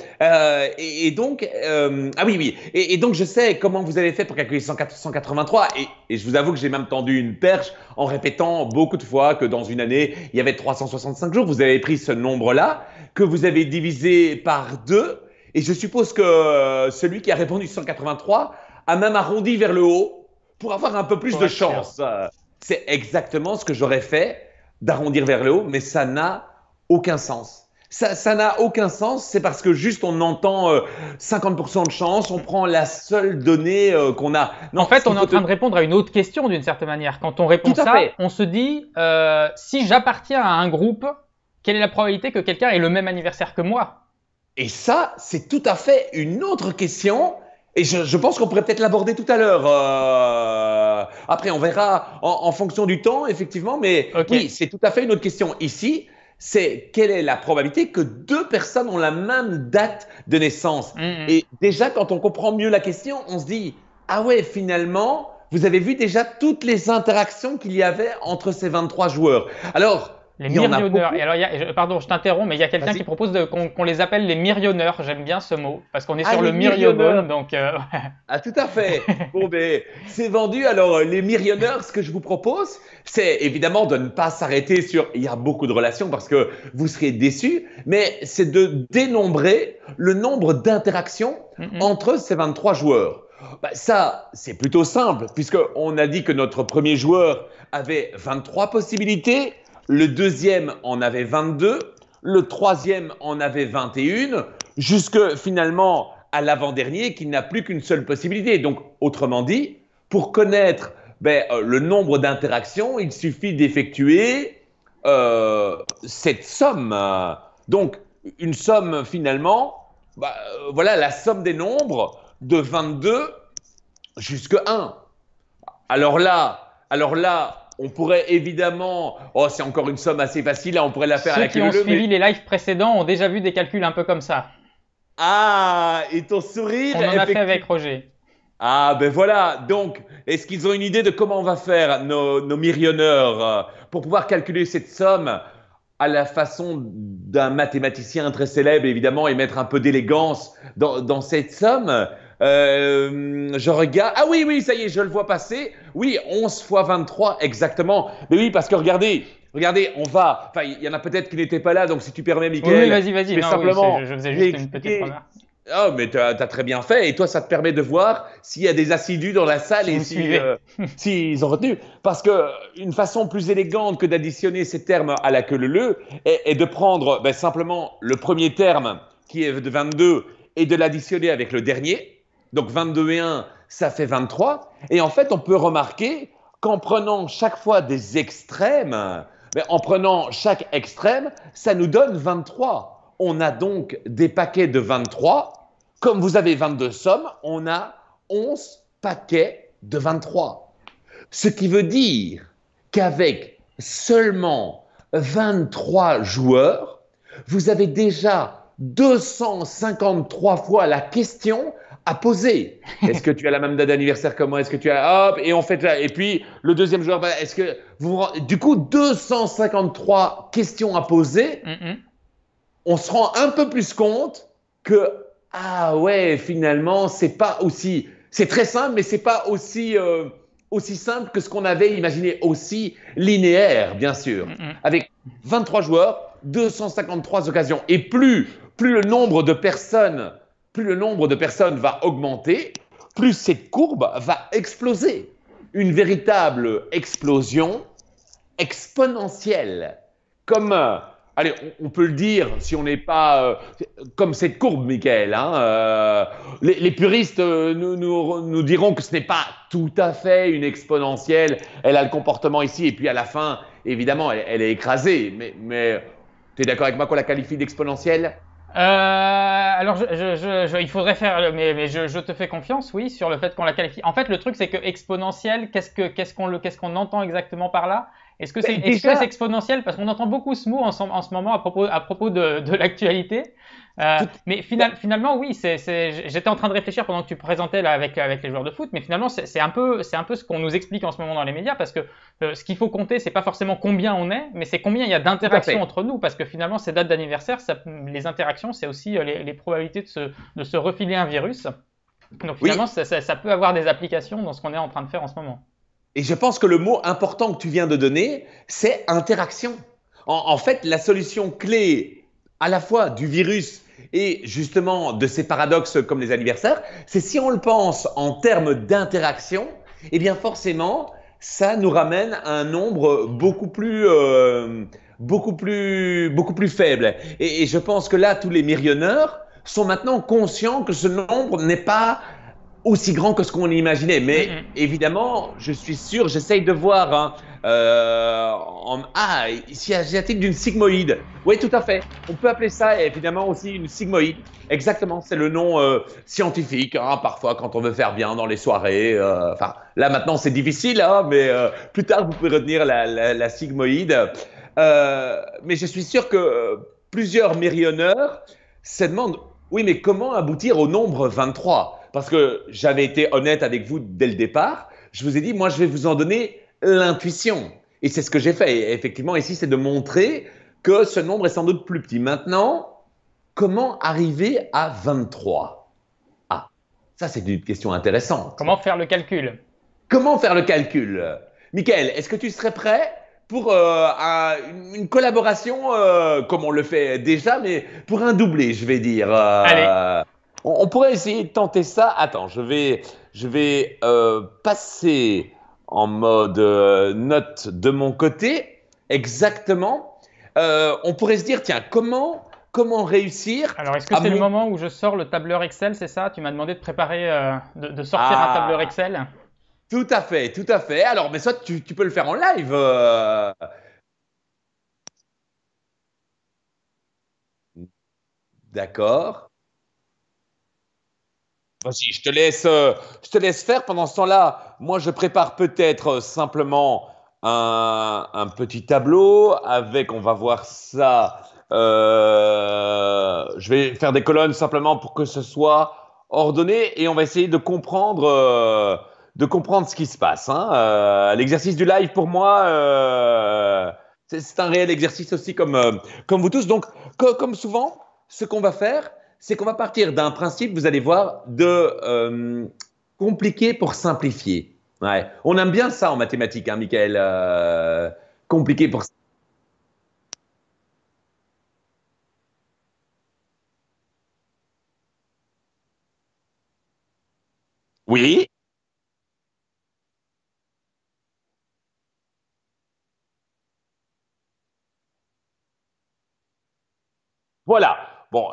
et donc, ah oui, oui. Et donc, je sais comment vous avez fait pour calculer 183. Et je vous avoue que j'ai même tendu une perche en répétant beaucoup de fois que dans une année, il y avait 365 jours. Vous avez pris ce nombre-là, que vous avez divisé par 2. Et je suppose que celui qui a répondu 183 a même arrondi vers le haut pour avoir un peu plus Pour de être sûr. chance. C'est exactement ce que j'aurais fait, d'arrondir vers le haut, mais ça n'a aucun sens. Ça n'a aucun sens, c'est parce que juste on entend 50% de chance, on prend la seule donnée qu'on a. En Non, ce fait, on qu'il est faut en train de répondre à une autre question d'une certaine manière. Quand on répond Tout à ça, fait. on se dit, si j'appartiens à un groupe, quelle est la probabilité que quelqu'un ait le même anniversaire que moi? Et ça, c'est tout à fait une autre question. Et je pense qu'on pourrait peut-être l'aborder tout à l'heure. Après, on verra en fonction du temps, effectivement. Mais Ok. oui, c'est tout à fait une autre question. Ici, c'est quelle est la probabilité que deux personnes ont la même date de naissance? Mhm. Et déjà, quand on comprend mieux la question, on se dit, ah ouais, finalement, vous avez vu déjà toutes les interactions qu'il y avait entre ces 23 joueurs. Alors, Les il y en a myrionneurs. beaucoup. Et alors, pardon, je t'interromps, mais il y a quelqu'un qui Vas-y. propose qu'on les appelle les myrionneurs. J'aime bien ce mot, parce qu'on est Ah, sur le les myriogone, myrionneurs. donc Ah, tout à fait. Bon, ben, c'est vendu. Alors, les myrionneurs, ce que je vous propose, c'est évidemment de ne pas s'arrêter sur. Il y a beaucoup de relations parce que vous serez déçus, mais c'est de dénombrer le nombre d'interactions Mhm. entre ces 23 joueurs. Bah, ça, c'est plutôt simple, puisqu'on a dit que notre premier joueur avait 23 possibilités, le deuxième en avait 22, le troisième en avait 21, jusque finalement à l'avant-dernier qui n'a plus qu'une seule possibilité. Donc, autrement dit, pour connaître le nombre d'interactions, il suffit d'effectuer cette somme. Donc, une somme finalement, voilà la somme des nombres de 22 jusqu'à 1. Alors là, on pourrait évidemment, oh, c'est encore une somme assez facile, là, on pourrait la faire à Ceux la qui queue ont leu, mais suivi les lives précédents ont déjà vu des calculs un peu comme ça. ah, et ton sourire, On en a fait avec effectivement. Roger. Ah, ben voilà. Donc, est-ce qu'ils ont une idée de comment on va faire, nos myrionneurs, pour pouvoir calculer cette somme à la façon d'un mathématicien très célèbre, évidemment, et mettre un peu d'élégance dans cette somme? Je regarde. Ah oui, oui, ça y est, je le vois passer. Oui, 11 fois 23, exactement. Mais oui, parce que regardez, on va. Enfin, il y en a peut-être qui n'étaient pas là, donc si tu permets, Oui, oui, Michael, vas-y, je vas-y. vais Non, oui, simplement je faisais juste une petite réexpliquer. remarque. Oh, mais tu as très bien fait. Et toi, ça te permet de voir s'il y a des assidus dans la salle Si et vous si, suivez. s'ils ont retenu. Parce que une façon plus élégante que d'additionner ces termes à la queue leu est de prendre simplement le premier terme qui est de 22 et de l'additionner avec le dernier. Donc 22 et 1, ça fait 23. Et en fait, on peut remarquer qu'en prenant chaque fois des extrêmes, mais en prenant chaque extrême, ça nous donne 23. On a donc des paquets de 23. Comme vous avez 22 sommes, on a 11 paquets de 23. Ce qui veut dire qu'avec seulement 23 joueurs, vous avez déjà 253 fois la question à poser. Est-ce que tu as la même date d'anniversaire que moi? Est-ce que tu as... Hop, et on fait... Et puis, le deuxième joueur, est-ce que vous... Du coup, 253 questions à poser. On se rend un peu plus compte que, ah ouais, finalement, c'est pas aussi... C'est très simple, mais c'est pas aussi... aussi simple que ce qu'on avait imaginé, aussi linéaire, bien sûr. Avec 23 joueurs, 253 occasions. Et plus le nombre de personnes, plus le nombre de personnes va augmenter, plus cette courbe va exploser. Une véritable explosion exponentielle. Comme, allez, on peut le dire si on n'est pas comme cette courbe, Michael. Hein, les puristes nous diront que ce n'est pas tout à fait une exponentielle. Elle a le comportement ici, et puis à la fin, évidemment, elle est écrasée. Mais tu es d'accord avec moi qu'on la qualifie d'exponentielle? Alors, il faudrait faire, mais je te fais confiance, oui, sur le fait qu'on la qualifie. En fait, le truc, c'est que exponentielle, qu'est-ce qu'on entend exactement par là? Est-ce que c'est exponentiel? Parce qu'on entend beaucoup ce mot en ce moment à propos de l'actualité. Tout... Mais finalement, oui, j'étais en train de réfléchir pendant que tu présentais là avec les joueurs de foot, mais finalement, c'est un peu ce qu'on nous explique en ce moment dans les médias, parce que ce qu'il faut compter, c'est pas forcément combien on est, mais c'est combien il y a d'interactions entre nous, parce que finalement, ces dates d'anniversaire, les interactions, c'est aussi les probabilités de se refiler un virus. Donc finalement, Oui, ça peut avoir des applications dans ce qu'on est en train de faire en ce moment. et je pense que le mot important que tu viens de donner, c'est interaction. En fait, la solution clé à la fois du virus et justement de ces paradoxes comme les anniversaires, c'est si on le pense en termes d'interaction, eh bien forcément, ça nous ramène à un nombre beaucoup plus faible. Et je pense que là, tous les millionnaires sont maintenant conscients que ce nombre n'est pas aussi grand que ce qu'on imaginait. Mais évidemment, je suis sûr, j'essaye de voir. Hein, ici, asiatique d'une sigmoïde. Oui, tout à fait. On peut appeler ça évidemment aussi une sigmoïde. Exactement, c'est le nom scientifique. Hein, parfois, quand on veut faire bien dans les soirées. Enfin, là maintenant, c'est difficile, hein, mais plus tard, vous pouvez retenir la sigmoïde. Mais je suis sûr que plusieurs millionnaires se demandent, oui, mais comment aboutir au nombre 23? Parce que j'avais été honnête avec vous dès le départ. Je vous ai dit, moi, je vais vous en donner l'intuition. Et c'est ce que j'ai fait. Et effectivement, ici, c'est de montrer que ce nombre est sans doute plus petit. Maintenant, comment arriver à 23? Ah, ça, c'est une question intéressante. Comment faire le calcul? Comment faire le calcul? Michael, est-ce que tu serais prêt pour une collaboration, comme on le fait déjà, mais pour un doublé, je vais dire. Allez. On pourrait essayer de tenter ça. Attends, je vais passer en mode note de mon côté. Exactement. On pourrait se dire, tiens, comment réussir Alors, est-ce que à c'est le mon... moment où je sors le tableur Excel, c'est ça? Tu m'as demandé de préparer, de sortir un tableur Ah, Excel. tout à fait, tout à fait. Alors, mais ça, tu peux le faire en live. D'accord. Vas-y, je te laisse faire. Pendant ce temps-là, moi, je prépare peut-être simplement un petit tableau avec, on va voir ça. Je vais faire des colonnes simplement pour que ce soit ordonné et on va essayer de comprendre ce qui se passe. Hein. L'exercice du live, pour moi, c'est un réel exercice aussi comme vous tous. Donc, comme souvent, ce qu'on va faire, c'est qu'on va partir d'un principe, vous allez voir, de compliqué pour simplifier. Ouais. On aime bien ça en mathématiques, hein, Michael. Compliqué pour... Oui, voilà. Bon,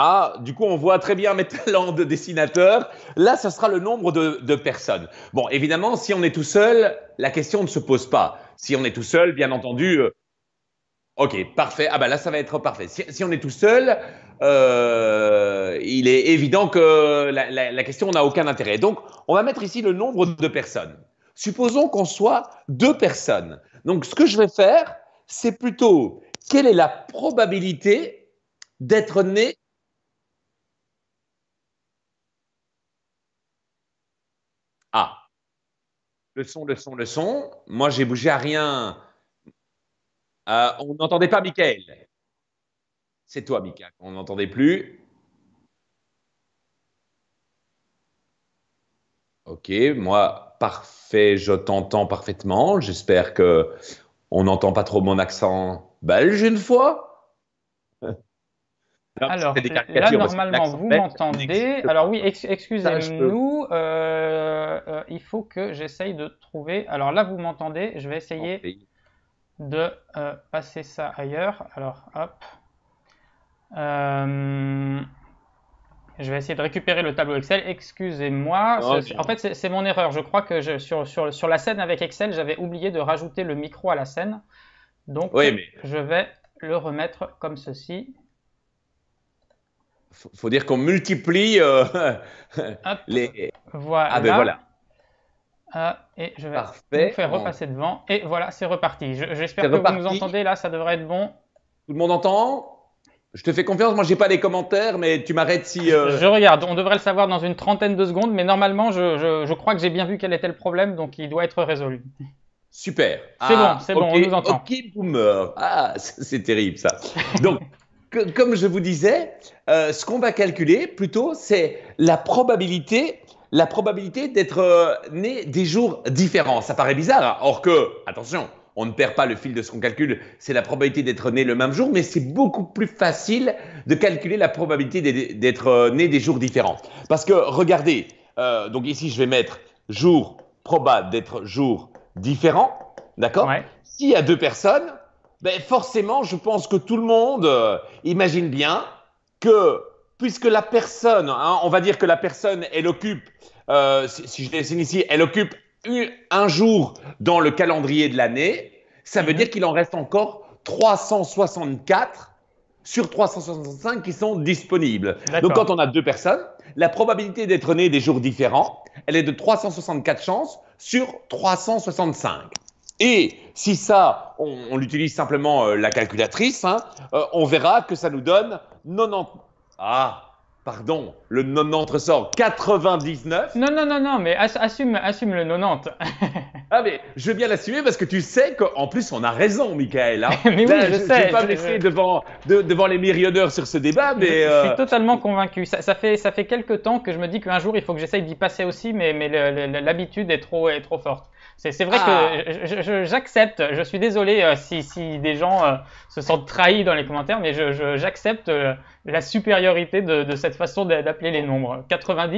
Ah, du coup, on voit très bien mes talents de dessinateur. Là, ce sera le nombre de personnes. Bon, évidemment, si on est tout seul, la question ne se pose pas. Si on est tout seul, bien entendu, ok, parfait. Ah ben là, ça va être parfait. Si on est tout seul, il est évident que la question n'a aucun intérêt. Donc, on va mettre ici le nombre de personnes. Supposons qu'on soit deux personnes. Donc, ce que je vais faire, c'est plutôt quelle est la probabilité d'être né. Ah, le son. Moi, j'ai bougé à rien. On n'entendait pas Michael. C'est toi, Michael. On n'entendait plus. Ok, moi, parfait, je t'entends parfaitement. J'espère que on n'entend pas trop mon accent belge une fois. Non, c'était Alors des là, caricatures parce que normalement, l'accent vous belge m'entendez. n'existe Alors pas. oui, Ça, je peux. excusez-nous. Il faut que j'essaye de trouver. Alors là, vous m'entendez. Je vais essayer de passer ça ailleurs. Alors hop. Euh, je vais essayer de récupérer le tableau Excel. Excusez-moi. Non, En non. fait, c'est mon erreur. Je crois que sur la scène avec Excel, j'avais oublié de rajouter le micro à la scène. Donc, Oui, mais je vais le remettre comme ceci. faut dire qu'on multiplie Hop, les. Ah ben voilà. voilà, Et je vais vous parfait. faire repasser devant. Et voilà, c'est reparti. C'est J'espère que vous nous reparti. entendez. Là, ça devrait être bon. Tout le monde entend? Je te fais confiance. Moi, j'ai pas les commentaires, mais tu m'arrêtes si. Je regarde. On devrait le savoir dans une trentaine de secondes. Mais normalement, je crois que j'ai bien vu quel était le problème. Donc, il doit être résolu. Super. C'est Ok, bon, on nous entend. ok, boomer. Ah, c'est terrible ça. Donc, comme je vous disais, ce qu'on va calculer plutôt, c'est la probabilité d'être né des jours différents. Ça paraît bizarre, hein. Or que, attention, on ne perd pas le fil de ce qu'on calcule. C'est la probabilité d'être né le même jour, mais c'est beaucoup plus facile de calculer la probabilité d'être né des jours différents. Parce que, regardez, donc ici, je vais mettre jour probable d'être jour différent, d'accord? Ouais. S'il y a deux personnes, ben forcément, je pense que tout le monde imagine bien que, puisque la personne, hein, on va dire que la personne, elle occupe, si je dessine ici, elle occupe un jour dans le calendrier de l'année, ça veut dire qu'il en reste encore 364 sur 365 qui sont disponibles. Donc, quand D'accord. on a deux personnes, la probabilité d'être né des jours différents, elle est de 364 chances sur 365. Et si ça, on utilise simplement la calculatrice, hein, on verra que ça nous donne 90. Ah, pardon, le 90 ressort 99. Non, non, non, non, mais assume le 90. Ah, mais je veux bien l'assumer parce que tu sais qu'en plus, on a raison, Michael. Hein. Mais oui, Là, je je ne vais sais. pas me laisser devant les myriadeurs sur ce débat, mais. Je suis totalement convaincu. Ça fait quelques temps que je me dis qu'un jour, il faut que j'essaye d'y passer aussi, mais l'habitude est trop forte. C'est vrai Ah, que j'accepte. Je suis désolé si des gens se sentent trahis dans les commentaires, mais j'accepte la supériorité de cette façon d'appeler les nombres. 90,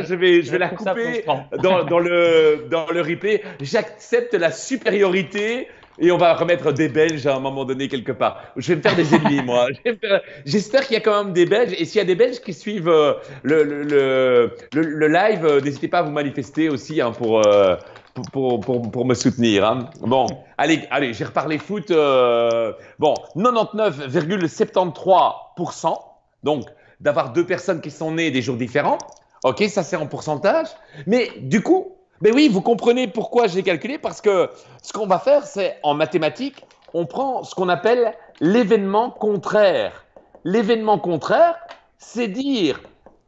je vais la trouve ça couper frustrant. dans le replay. J'accepte la supériorité et on va remettre des Belges à un moment donné quelque part. Je vais me faire des ennemis, moi. J'espère qu'il y a quand même des Belges. Et s'il y a des Belges qui suivent le live, n'hésitez pas à vous manifester aussi hein, pour me soutenir. Hein. Bon, allez, j'ai reparlé foot. Bon, 99,73%. Donc, d'avoir deux personnes qui sont nées des jours différents. Ok, ça c'est en pourcentage. Mais du coup, ben oui, vous comprenez pourquoi j'ai calculé. Parce que ce qu'on va faire, c'est en mathématiques, on prend ce qu'on appelle l'événement contraire. L'événement contraire, c'est dire,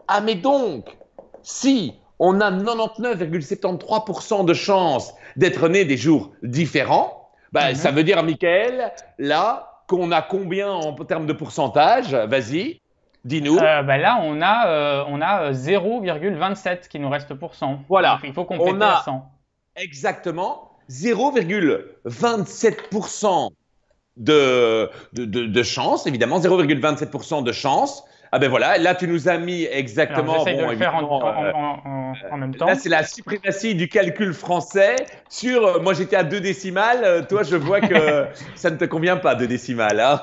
ah mais donc, si on a 99,73% de chances d'être né des jours différents, ben, ça veut dire, Michael, là, qu'on a combien en termes de pourcentage? Vas-y, dis-nous. Là, on a 0,27 qui nous reste pour 100. Voilà, Il faut on compléter à a 100. exactement 0,27% de chance, évidemment, 0,27% de chance. Ah ben voilà, là tu nous as mis Alors, exactement, j'essaye de bon le faire évidemment, en même là temps. c'est la suprématie du calcul français sur, moi j'étais à deux décimales, toi je vois que ça ne te convient pas deux décimales. Hein.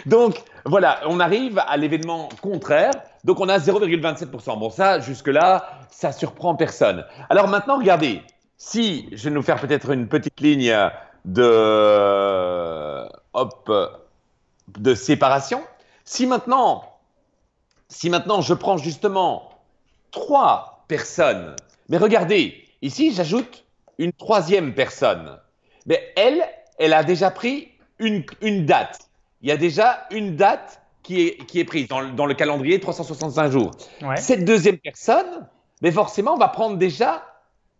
Donc, voilà, on arrive à l'événement contraire. Donc, on a 0,27%. Bon, ça, jusque-là, ça surprend personne. Alors maintenant, regardez. Si, je vais nous faire peut-être une petite ligne hop, de séparation. Si maintenant, je prends justement 3 personnes, mais regardez, ici, j'ajoute une 3e personne. Mais elle a déjà pris une date. Il y a déjà une date qui est prise dans le calendrier 365 jours. Ouais. Cette 2e personne, mais forcément, va prendre déjà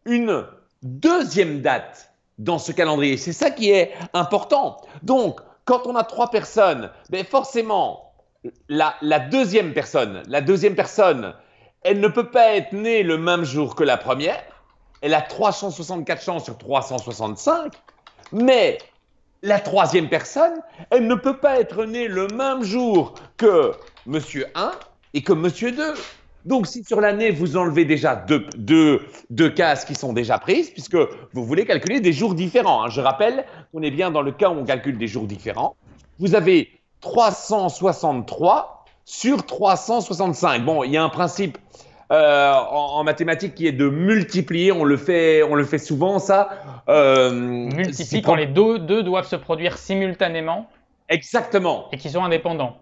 une 2e date dans ce calendrier. C'est ça qui est important. Donc, quand on a 3 personnes, mais forcément, la 2e personne, elle ne peut pas être née le même jour que la première. Elle a 364 chances sur 365. Mais la 3e personne, elle ne peut pas être née le même jour que Monsieur 1 et que Monsieur 2. Donc, si sur l'année, vous enlevez déjà deux cases qui sont déjà prises, puisque vous voulez calculer des jours différents. Je rappelle qu'on est bien dans le cas où on calcule des jours différents. Vous avez 363 sur 365. Bon, il y a un principe en mathématiques qui est de multiplier. On le fait souvent, ça. Multiplie quand les deux doivent se produire simultanément. Exactement. Et qu'ils sont indépendants.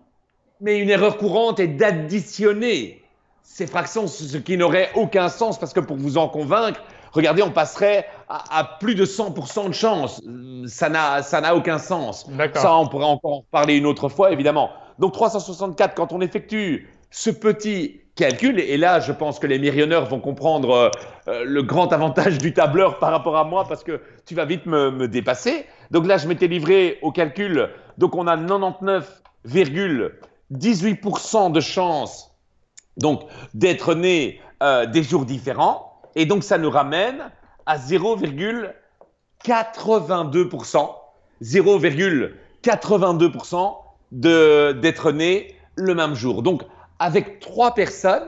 Mais une erreur courante est d'additionner ces fractions, ce qui n'aurait aucun sens, parce que pour vous en convaincre, regardez, on passerait à plus de 100% de chance. Ça n'a aucun sens. Ça, on pourrait encore en reparler une autre fois, évidemment. Donc 364, quand on effectue ce petit calcul, et là, je pense que les mirionneurs vont comprendre le grand avantage du tableur par rapport à moi, parce que tu vas vite me dépasser. Donc là, je m'étais livré au calcul. Donc on a 99,18% de chance donc d'être né des jours différents, et donc ça nous ramène à 0,82%, 0,82% d'être né le même jour. Donc avec 3 personnes,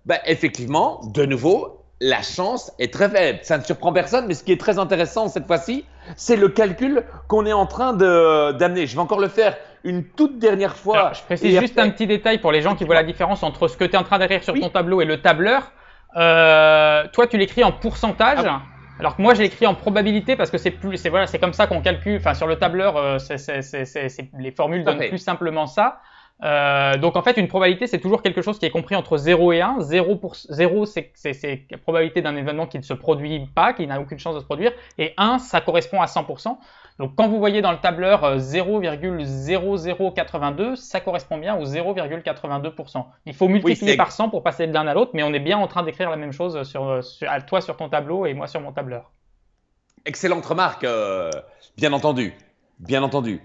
ben, effectivement, de nouveau, la chance est très faible. Ça ne surprend personne, mais ce qui est très intéressant cette fois-ci, c'est le calcul qu'on est en train d'amener. Je vais encore le faire une toute dernière fois. Alors, je précise juste un petit détail pour les gens qui voient la différence entre ce que tu es en train d'écrire sur ton tableau et le tableur. Toi, tu l'écris en pourcentage. Alors que moi, je l'écris en probabilité parce que c'est comme ça qu'on calcule. Enfin, sur le tableur, les formules donnent plus simplement ça. Donc en fait, une probabilité, c'est toujours quelque chose qui est compris entre 0 et 1. 0, c'est la probabilité d'un événement qui ne se produit pas, qui n'a aucune chance de se produire. Et 1, ça correspond à 100%. Donc quand vous voyez dans le tableur 0,0082, ça correspond bien au 0,82%. Il faut multiplier par 100 pour passer de l'un à l'autre, mais on est bien en train d'écrire la même chose toi sur ton tableau et moi sur mon tableur. Excellente remarque, bien entendu. Bien entendu.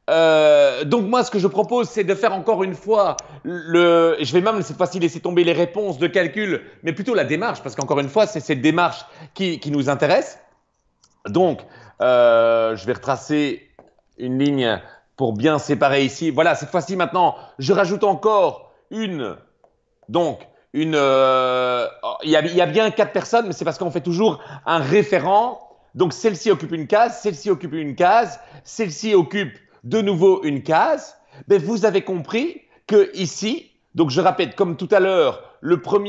Donc moi, ce que je propose, c'est de faire encore une fois je vais même cette fois-ci laisser tomber les réponses de calcul, mais plutôt la démarche, parce qu'encore une fois, c'est cette démarche qui nous intéresse. Donc, je vais retracer une ligne pour bien séparer ici. Voilà, cette fois-ci maintenant, je rajoute encore une. Donc, il y a bien 4 personnes, mais c'est parce qu'on fait toujours un référent. Donc, celle-ci occupe une case, celle-ci occupe une case, celle-ci occupe de nouveau une case. Mais vous avez compris que ici, donc je répète, comme tout à l'heure, quand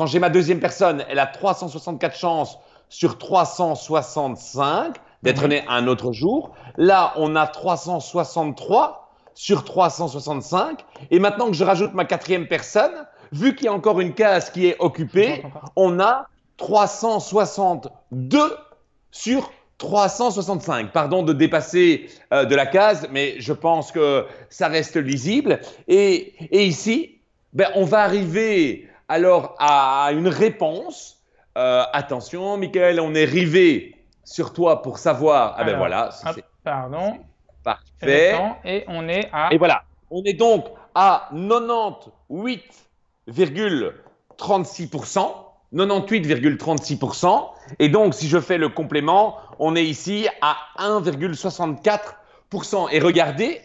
j'ai ma 2e personne, elle a 364 chances sur 365 d'être née un autre jour. Là, on a 363 sur 365. Et maintenant que je rajoute ma 4e personne, vu qu'il y a encore une case qui est occupée, on a 362 sur 365. Pardon de dépasser de la case, mais je pense que ça reste lisible. Et ici, ben, on va arriver alors à une réponse. Attention, Michael, on est rivé sur toi pour savoir. Ah ben voilà. Pardon. Parfait. Et on est à. Et voilà. On est donc à 98,36%. 98,36%. Et donc, si je fais le complément, on est ici à 1,64%. Et regardez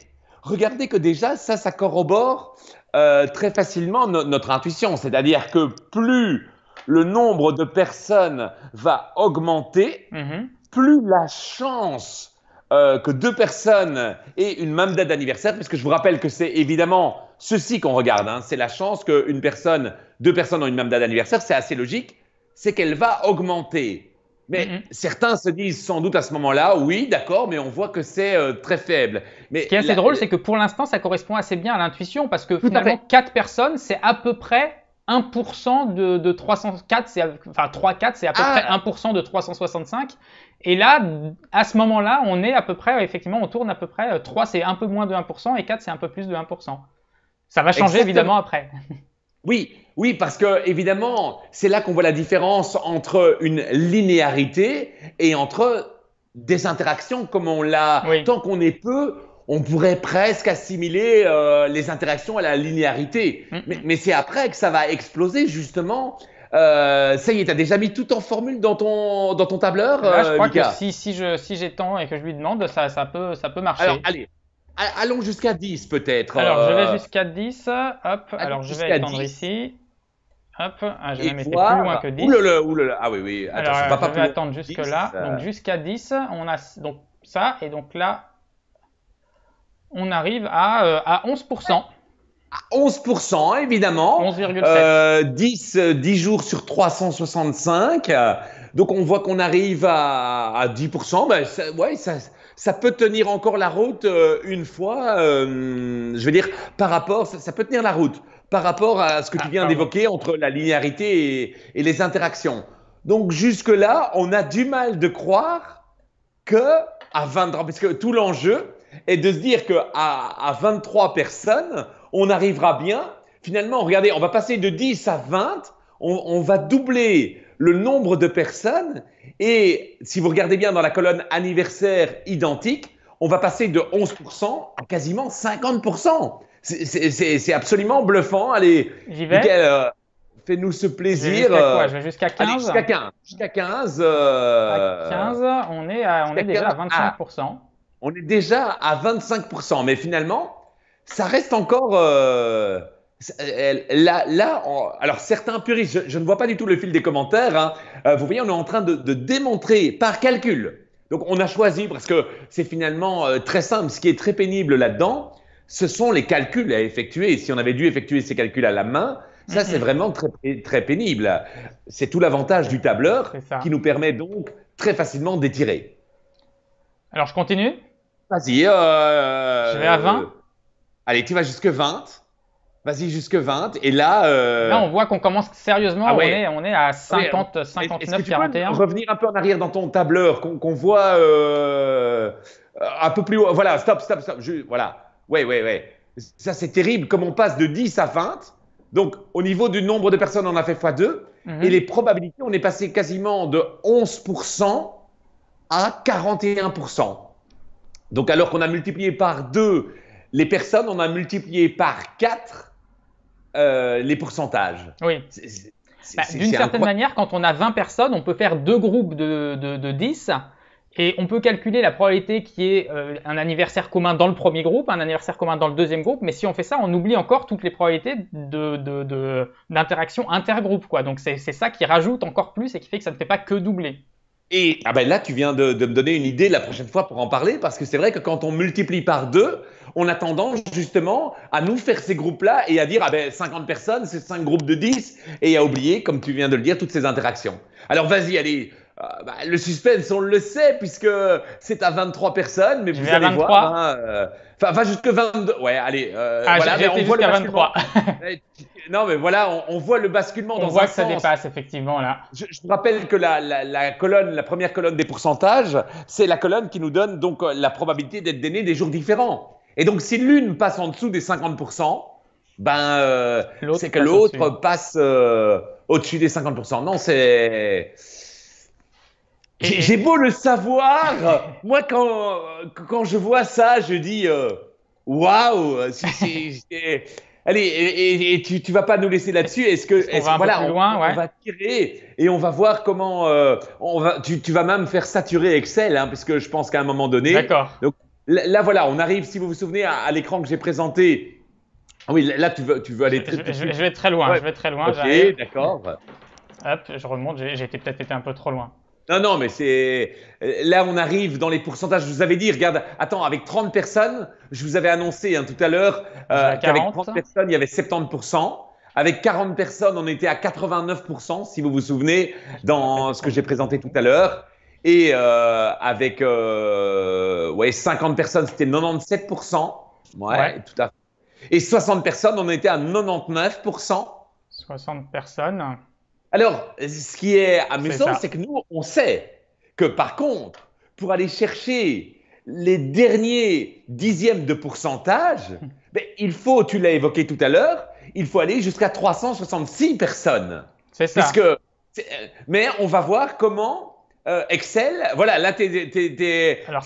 que déjà, ça corrobore très facilement notre intuition. C'est-à-dire que plus le nombre de personnes va augmenter, plus la chance que deux personnes aient une même date d'anniversaire, puisque je vous rappelle que c'est évidemment ceci qu'on regarde, hein, c'est la chance qu'une personne, deux personnes ont une même date d'anniversaire, c'est assez logique, c'est qu'elle va augmenter. Mais certains se disent sans doute à ce moment-là, oui, d'accord, mais on voit que c'est très faible. Mais ce qui est assez drôle, c'est que pour l'instant, ça correspond assez bien à l'intuition, parce que finalement, 4 personnes, c'est à peu près 1% de 304, enfin 3-4, c'est à peu près 1% de 365. Et là, à ce moment-là, on est à peu près, effectivement, on tourne à peu près, 3 c'est un peu moins de 1% et 4 c'est un peu plus de 1%. Ça va changer évidemment après. Oui, oui, parce que évidemment, c'est là qu'on voit la différence entre une linéarité et entre des interactions comme on l'a. Oui. Tant qu'on est peu, on pourrait presque assimiler les interactions à la linéarité. Mais c'est après que ça va exploser, justement. Ça y est, tu as déjà mis tout en formule dans ton tableur, Là, je crois Lucas. que si j'ai temps et que je lui demande, ça peut marcher. Alors, allez, allons jusqu'à 10 peut-être. Alors, je vais jusqu'à 10. Hop, alors je vais étendre 10. Ici. Hop, j'ai même été voir... plus loin que 10. Oulala, ah oui, oui. Attention, alors, je vais attendre jusque là. Donc, jusqu'à 10, on a donc ça. Et donc là, on arrive à 11%. À 11%, évidemment. 11,7. 10 jours sur 365. Donc, on voit qu'on arrive à 10%. Ben, ça peut tenir encore la route une fois. Je veux dire, par rapport, ça peut tenir la route par rapport à ce que tu viens d'évoquer entre la linéarité et les interactions. Donc, jusque-là, on a du mal de croire que à 23, parce que tout l'enjeu est de se dire qu'à 23 personnes, on arrivera bien. Finalement, regardez, on va passer de 10 à 20, on va doubler le nombre de personnes et si vous regardez bien dans la colonne anniversaire identique, on va passer de 11% à quasiment 50%. C'est absolument bluffant. Allez, j'y vais. Mickaël, fais-nous ce plaisir. Je vais jusqu'à 15. Allez, jusqu'à 15. Jusqu'à 15. À 15, on est déjà à 25%. On est déjà à 25%, mais finalement, ça reste encore… alors certains puristes, je ne vois pas du tout le fil des commentaires, hein. Vous voyez, on est en train de démontrer par calcul. Donc on a choisi, parce que c'est finalement très simple, ce qui est très pénible là-dedans, ce sont les calculs à effectuer. Si on avait dû effectuer ces calculs à la main, ça c'est vraiment très, très pénible. C'est tout l'avantage du tableur qui nous permet donc très facilement d'étirer. Alors je continue. Vas-y. Je vais à 20. Allez, tu vas jusque 20. Vas-y, jusque 20. Et là… Là, on voit qu'on commence sérieusement. On est à 50, 59, 41. Revenir un peu en arrière dans ton tableur, qu'on voit un peu plus haut. Voilà, stop. Voilà. Ouais. Ça, c'est terrible. Comme on passe de 10 à 20. Donc, au niveau du nombre de personnes, on a fait x2. Et les probabilités, on est passé quasiment de 11% à 41%. Donc, alors qu'on a multiplié par 2 les personnes, on a multiplié par 4 les pourcentages. Oui. D'une certaine manière, quand on a 20 personnes, on peut faire 2 groupes de 10 et on peut calculer la probabilité qu'il y ait un anniversaire commun dans le premier groupe, un anniversaire commun dans le deuxième groupe, mais si on fait ça, on oublie encore toutes les probabilités d'interaction intergroupe, quoi. Donc c'est ça qui rajoute encore plus et qui fait que ça ne fait pas que doubler. Et là, tu viens de me donner une idée la prochaine fois pour en parler, parce que c'est vrai que quand on multiplie par 2, on a tendance justement à nous faire ces groupes-là et à dire 50 personnes, c'est 5 groupes de 10, et à oublier, comme tu viens de le dire, toutes ces interactions. Alors vas-y, allez, le suspense, on le sait, puisque c'est à 23 personnes, mais vous allez voir. Va jusque 22. Ouais, allez. Voilà, j'ai été jusqu'à 23. Non, mais voilà, on voit le basculement dans un sens. On voit que ça dépasse, effectivement, là. Je vous rappelle que la première colonne des pourcentages, c'est la colonne qui nous donne donc la probabilité d'être né des jours différents. Et donc, si l'une passe en dessous des 50%, c'est que l'autre passe au-dessus des 50%. Non, c'est… J'ai beau le savoir, moi, quand je vois ça, je dis waouh, allez, et tu vas pas nous laisser là-dessus. On va tirer et on va voir comment tu vas même faire saturer Excel, hein, parce que je pense qu'à un moment donné. D'accord. Donc là, voilà, on arrive, si vous vous souvenez, à l'écran que j'ai présenté. Oui, là, tu veux aller très je vais très loin. Ouais. Je vais très loin. Ok, d'accord. Hop, je remonte. J'ai peut-être été un peu trop loin. Non, non, mais c'est. Là, on arrive dans les pourcentages. Je vous avais dit, regarde, attends, avec 30 personnes, je vous avais annoncé hein, tout à l'heure qu'avec 30 personnes, il y avait 70%. Avec 40 personnes, on était à 89%, si vous vous souvenez, dans ce que j'ai présenté tout à l'heure. Et avec ouais, 50 personnes, c'était 97%. Ouais, tout à fait. Et 60 personnes, on était à 99%. 60 personnes. Alors, ce qui est amusant, c'est que nous, on sait que par contre, pour aller chercher les derniers dixièmes de pourcentage, ben, il faut, tu l'as évoqué tout à l'heure, il faut aller jusqu'à 366 personnes. C'est ça. Mais on va voir comment Excel, voilà, là, Alors,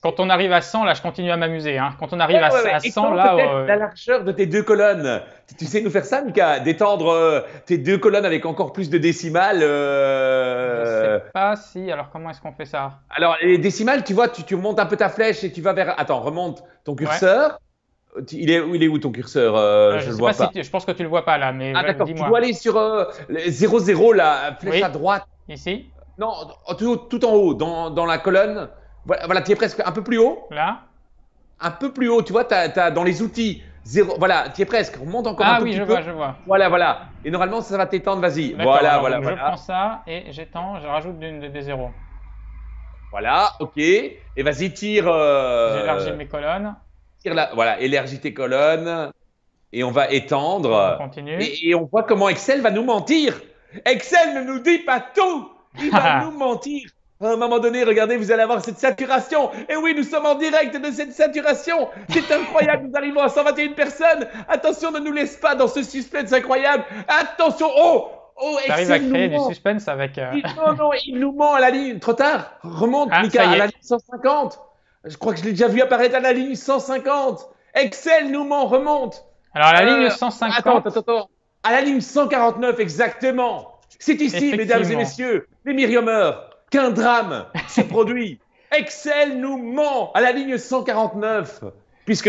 quand on arrive à 100, là, je continue à m'amuser. Hein. Quand on arrive à 100, là. La largeur de tes deux colonnes. Tu sais nous faire ça, Mika? D'étendre tes deux colonnes avec encore plus de décimales. Je sais pas si. Alors, comment est-ce qu'on fait ça? Alors, les décimales, tu vois, tu remontes un peu ta flèche et tu vas vers. Attends, remonte ton curseur. Ouais. Il est où ton curseur? Je le vois pas. Je pense que tu le vois pas là, mais d'accord. Tu dois aller sur 0,0, la flèche à droite. Ici? Non, tout en haut, dans la colonne. Voilà, tu es presque un peu plus haut. Là? Un peu plus haut, tu vois, t'as dans les outils, voilà, tu es presque, remonte encore un peu. Ah oui, je vois. Voilà. Et normalement, ça va t'étendre, vas-y. Voilà. Je prends ça et j'étends, je rajoute des zéros. Voilà, ok. Et vas-y, tire. J'élargis mes colonnes. Voilà, élargis tes colonnes. Et on va étendre. On continue. Et on voit comment Excel va nous mentir. Excel ne nous dit pas tout. Il va nous mentir. À un moment donné, regardez, vous allez avoir cette saturation. Et oui, nous sommes en direct de cette saturation. C'est incroyable, nous arrivons à 121 personnes. Attention, ne nous laisse pas dans ce suspense incroyable. Attention, oh, Excel à créer du suspense avec… Non, il nous ment à la ligne. Trop tard. Remonte, Mika, à la ligne 150. Je crois que je l'ai déjà vu apparaître à la ligne 150. Excel nous ment, remonte. Alors, à la ligne 150. Attends. À la ligne 149, exactement. C'est ici, mesdames et messieurs, les Myriomeurs, qu'un drame s'est produit. Excel nous ment à la ligne 149, puisque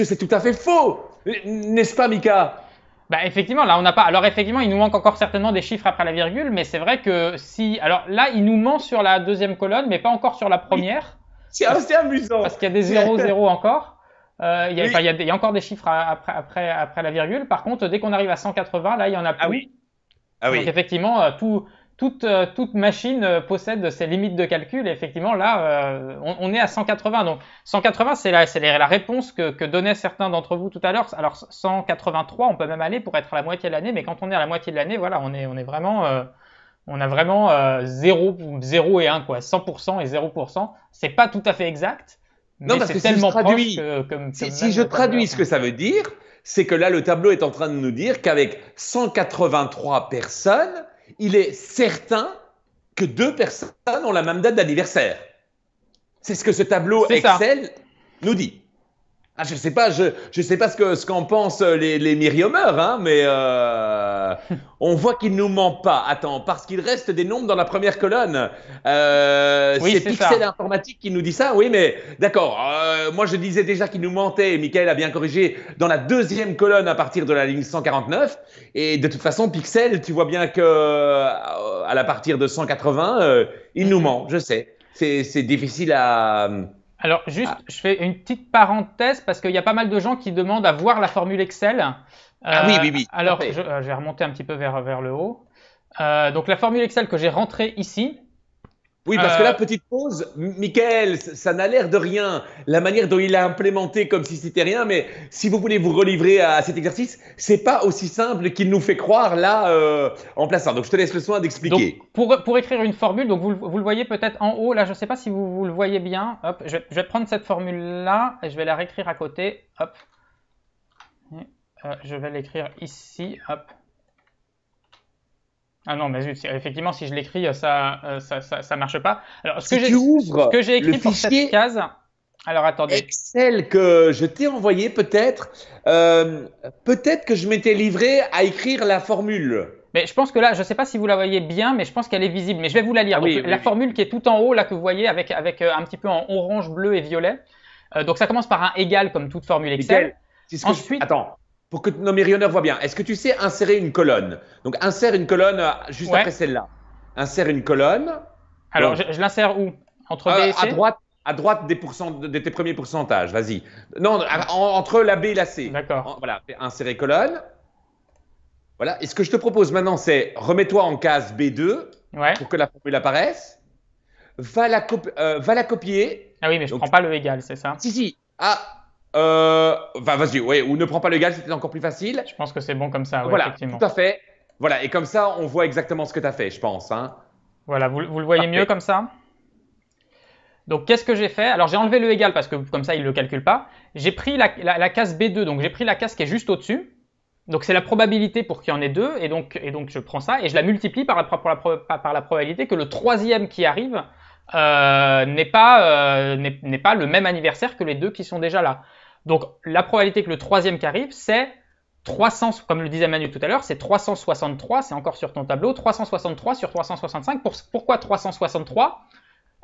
c'est tout à fait faux. N'est-ce pas, Mika? Bah effectivement, là on n'a pas. Alors effectivement, il nous manque encore certainement des chiffres après la virgule, mais c'est vrai que si. Alors là, il nous ment sur la deuxième colonne, mais pas encore sur la première. C'est amusant. Parce qu'il y a des 0 encore. Il y a encore des chiffres après la virgule. Par contre, dès qu'on arrive à 180, là, il y en a plus. Ah oui. Donc effectivement, toute machine possède ses limites de calcul. Et effectivement, là, on est à 180. Donc 180, c'est la réponse que donnaient certains d'entre vous tout à l'heure. Alors 183, on peut même aller pour être à la moitié de l'année. Mais quand on est à la moitié de l'année, voilà, on est vraiment, on a vraiment 0 et 1 quoi, 100% et 0%. C'est pas tout à fait exact. Non, parce que tellement si je traduis ce que ça veut dire, c'est que là, le tableau est en train de nous dire qu'avec 183 personnes, il est certain que 2 personnes ont la même date d'anniversaire. C'est ce que ce tableau Excel nous dit. Ah, je sais pas ce qu'en pensent les Myriomeurs, hein, mais on voit qu'il nous ment pas. Attends, parce qu'il reste des nombres dans la première colonne. C'est Pixel Informatique qui nous dit ça. Oui, mais d'accord. Moi, je disais déjà qu'il nous mentait. Et Michael a bien corrigé dans la deuxième colonne à partir de la ligne 149. Et de toute façon, Pixel, tu vois bien que à la partir de 180, il nous ment. Je sais. C'est difficile à. Alors, juste, je fais une petite parenthèse parce qu'il y a pas mal de gens qui demandent à voir la formule Excel. Oui. Alors, je vais remonter un petit peu vers le haut. Donc, la formule Excel que j'ai rentrée ici. Oui, parce que là, petite pause, Michael, ça n'a l'air de rien, la manière dont il a implémenté comme si c'était rien, mais si vous voulez vous relivrer à cet exercice, c'est pas aussi simple qu'il nous fait croire là en plaçant. Donc, je te laisse le soin d'expliquer. Pour écrire une formule, donc vous le voyez peut-être en haut, là, je ne sais pas si vous le voyez bien. Hop, je vais prendre cette formule-là et je vais la réécrire à côté. Hop. Je vais l'écrire ici. Hop. Ah non, mais zut, effectivement, si je l'écris, ça marche pas. Alors, ce que j'ai écrit pour cette case. Alors, attendez. Excel que je t'ai envoyé, peut-être que je m'étais livré à écrire la formule. Mais je pense que là, je ne sais pas si vous la voyez bien, mais je pense qu'elle est visible. Mais je vais vous la lire. La formule qui est tout en haut, là, que vous voyez avec un petit peu en orange, bleu et violet. Donc, ça commence par un égal, comme toute formule Excel. Ensuite. Attends. Pour que nos Myriomeurs voient bien, est-ce que tu sais insérer une colonne? Donc, insère une colonne juste après celle-là. Insère une colonne. Alors, Donc, je l'insère où? Entre B et C? à droite de tes premiers pourcentages, vas-y. Non, entre la B et la C. D'accord. Voilà, insérer colonne. Voilà. Et ce que je te propose maintenant, c'est remets-toi en case B2 Ouais. pour que la formule apparaisse. Va la copier. Ah oui, mais je Donc, prends pas le égal, c'est ça? si. Vas-y, ouais, ou ne prends pas le égal, c'était encore plus facile. Je pense que c'est bon comme ça, ouais, Voilà, effectivement. tout à fait. Voilà, et comme ça, on voit exactement ce que tu as fait, je pense. Hein. Voilà, vous le voyez Parfait. mieux comme ça? Donc, qu'est-ce que j'ai fait? Alors, j'ai enlevé le égal parce que comme ça, il ne le calcule pas. J'ai pris la case B2, donc j'ai pris la case qui est juste au-dessus. Donc, c'est la probabilité pour qu'il y en ait deux. Et donc, je prends ça et je la multiplie par la probabilité que le troisième qui arrive n'est pas le même anniversaire que les deux qui sont déjà là. Donc, la probabilité que le troisième qui arrive, c'est 300, comme le disait Manu tout à l'heure, c'est 363, c'est encore sur ton tableau, 363 sur 365. Pourquoi 363?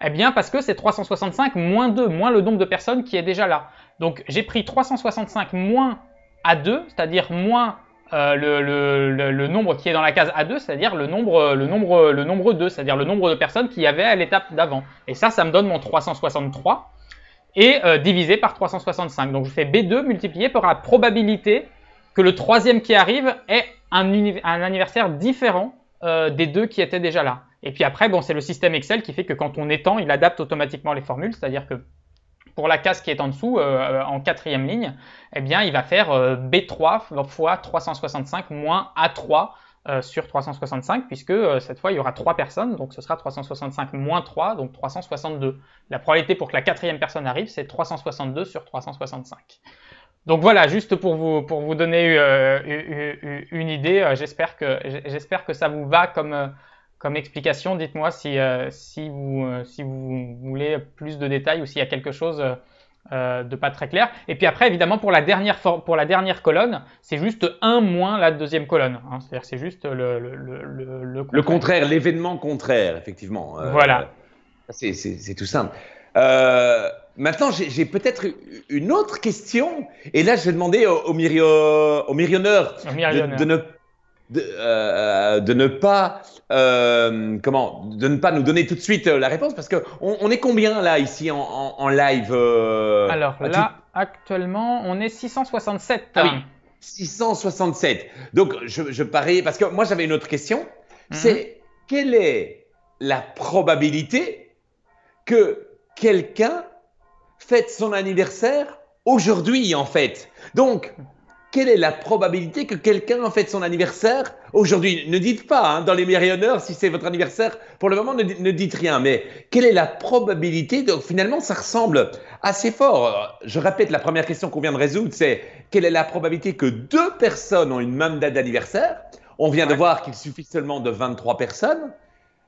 Eh bien, parce que c'est 365 moins 2, moins le nombre de personnes qui est déjà là. Donc, j'ai pris 365 moins A2, c'est-à-dire moins le nombre qui est dans la case A2, c'est-à-dire le nombre 2, c'est-à-dire le nombre de personnes qu'il y avait à l'étape d'avant. Et ça me donne mon 363 et divisé par 365. Donc, je fais B2 multiplié par la probabilité que le troisième qui arrive ait un anniversaire différent des deux qui étaient déjà là. Et puis après, bon, c'est le système Excel qui fait que quand on étend, il adapte automatiquement les formules, c'est-à-dire que pour la case qui est en dessous, en quatrième ligne, eh bien, il va faire B3 fois 365 moins A3 sur 365, puisque cette fois, il y aura 3 personnes, donc ce sera 365 moins 3, donc 362. La probabilité pour que la quatrième personne arrive, c'est 362 sur 365. Donc voilà, juste pour vous donner une idée, j'espère que ça vous va comme explication. Dites-moi si vous voulez plus de détails ou s'il y a quelque chose de pas très clair. Et puis après, évidemment, pour la dernière colonne, c'est juste 1 moins la deuxième colonne. Hein. C'est-à-dire c'est juste le Le contraire, l'événement contraire, effectivement. Voilà. C'est tout simple. Maintenant, j'ai peut-être une autre question. Et là, je vais demander au myrionneur de ne pas nous donner tout de suite la réponse parce que on est combien là ici en live Alors là, actuellement, on est 667. Ah oui, 667. Donc, je parie parce que moi, j'avais une autre question. C'est quelle est la probabilité que quelqu'un fête son anniversaire aujourd'hui, en fait. Donc, quelle est la probabilité que quelqu'un fête son anniversaire aujourd'hui? Ne dites pas hein, dans les myrionneurs si c'est votre anniversaire. Pour le moment, ne dites rien. Mais quelle est la probabilité? Donc, finalement, ça ressemble assez fort. Je répète, la première question qu'on vient de résoudre, c'est quelle est la probabilité que 2 personnes ont une même date d'anniversaire? On vient de voir qu'il suffit seulement de 23 personnes.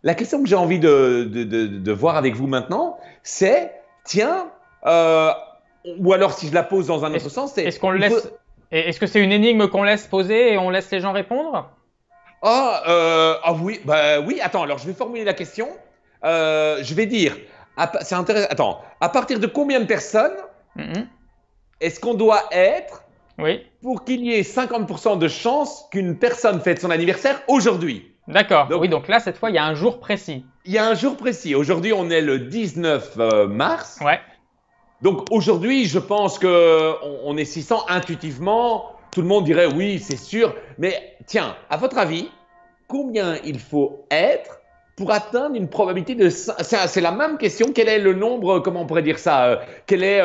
La question que j'ai envie de voir avec vous maintenant, c'est, tiens, ou alors si je la pose dans un autre sens, c'est… Est-ce que c'est une énigme qu'on laisse poser et on laisse les gens répondre? Oui, oui, attends, alors je vais formuler la question. Je vais dire, c'est intéressant, attends, à partir de combien de personnes est-ce qu'on doit être pour qu'il y ait 50% de chances qu'une personne fête son anniversaire aujourd'hui? D'accord, oui, donc là, cette fois, il y a un jour précis. Il y a un jour précis. Aujourd'hui, on est le 19 mars. Ouais. Donc aujourd'hui, je pense qu'on est 600 intuitivement. Tout le monde dirait oui, c'est sûr. Mais tiens, à votre avis, combien il faut être pour atteindre une probabilité de… C'est la même question. Quel est le nombre, comment on pourrait dire ça quel est,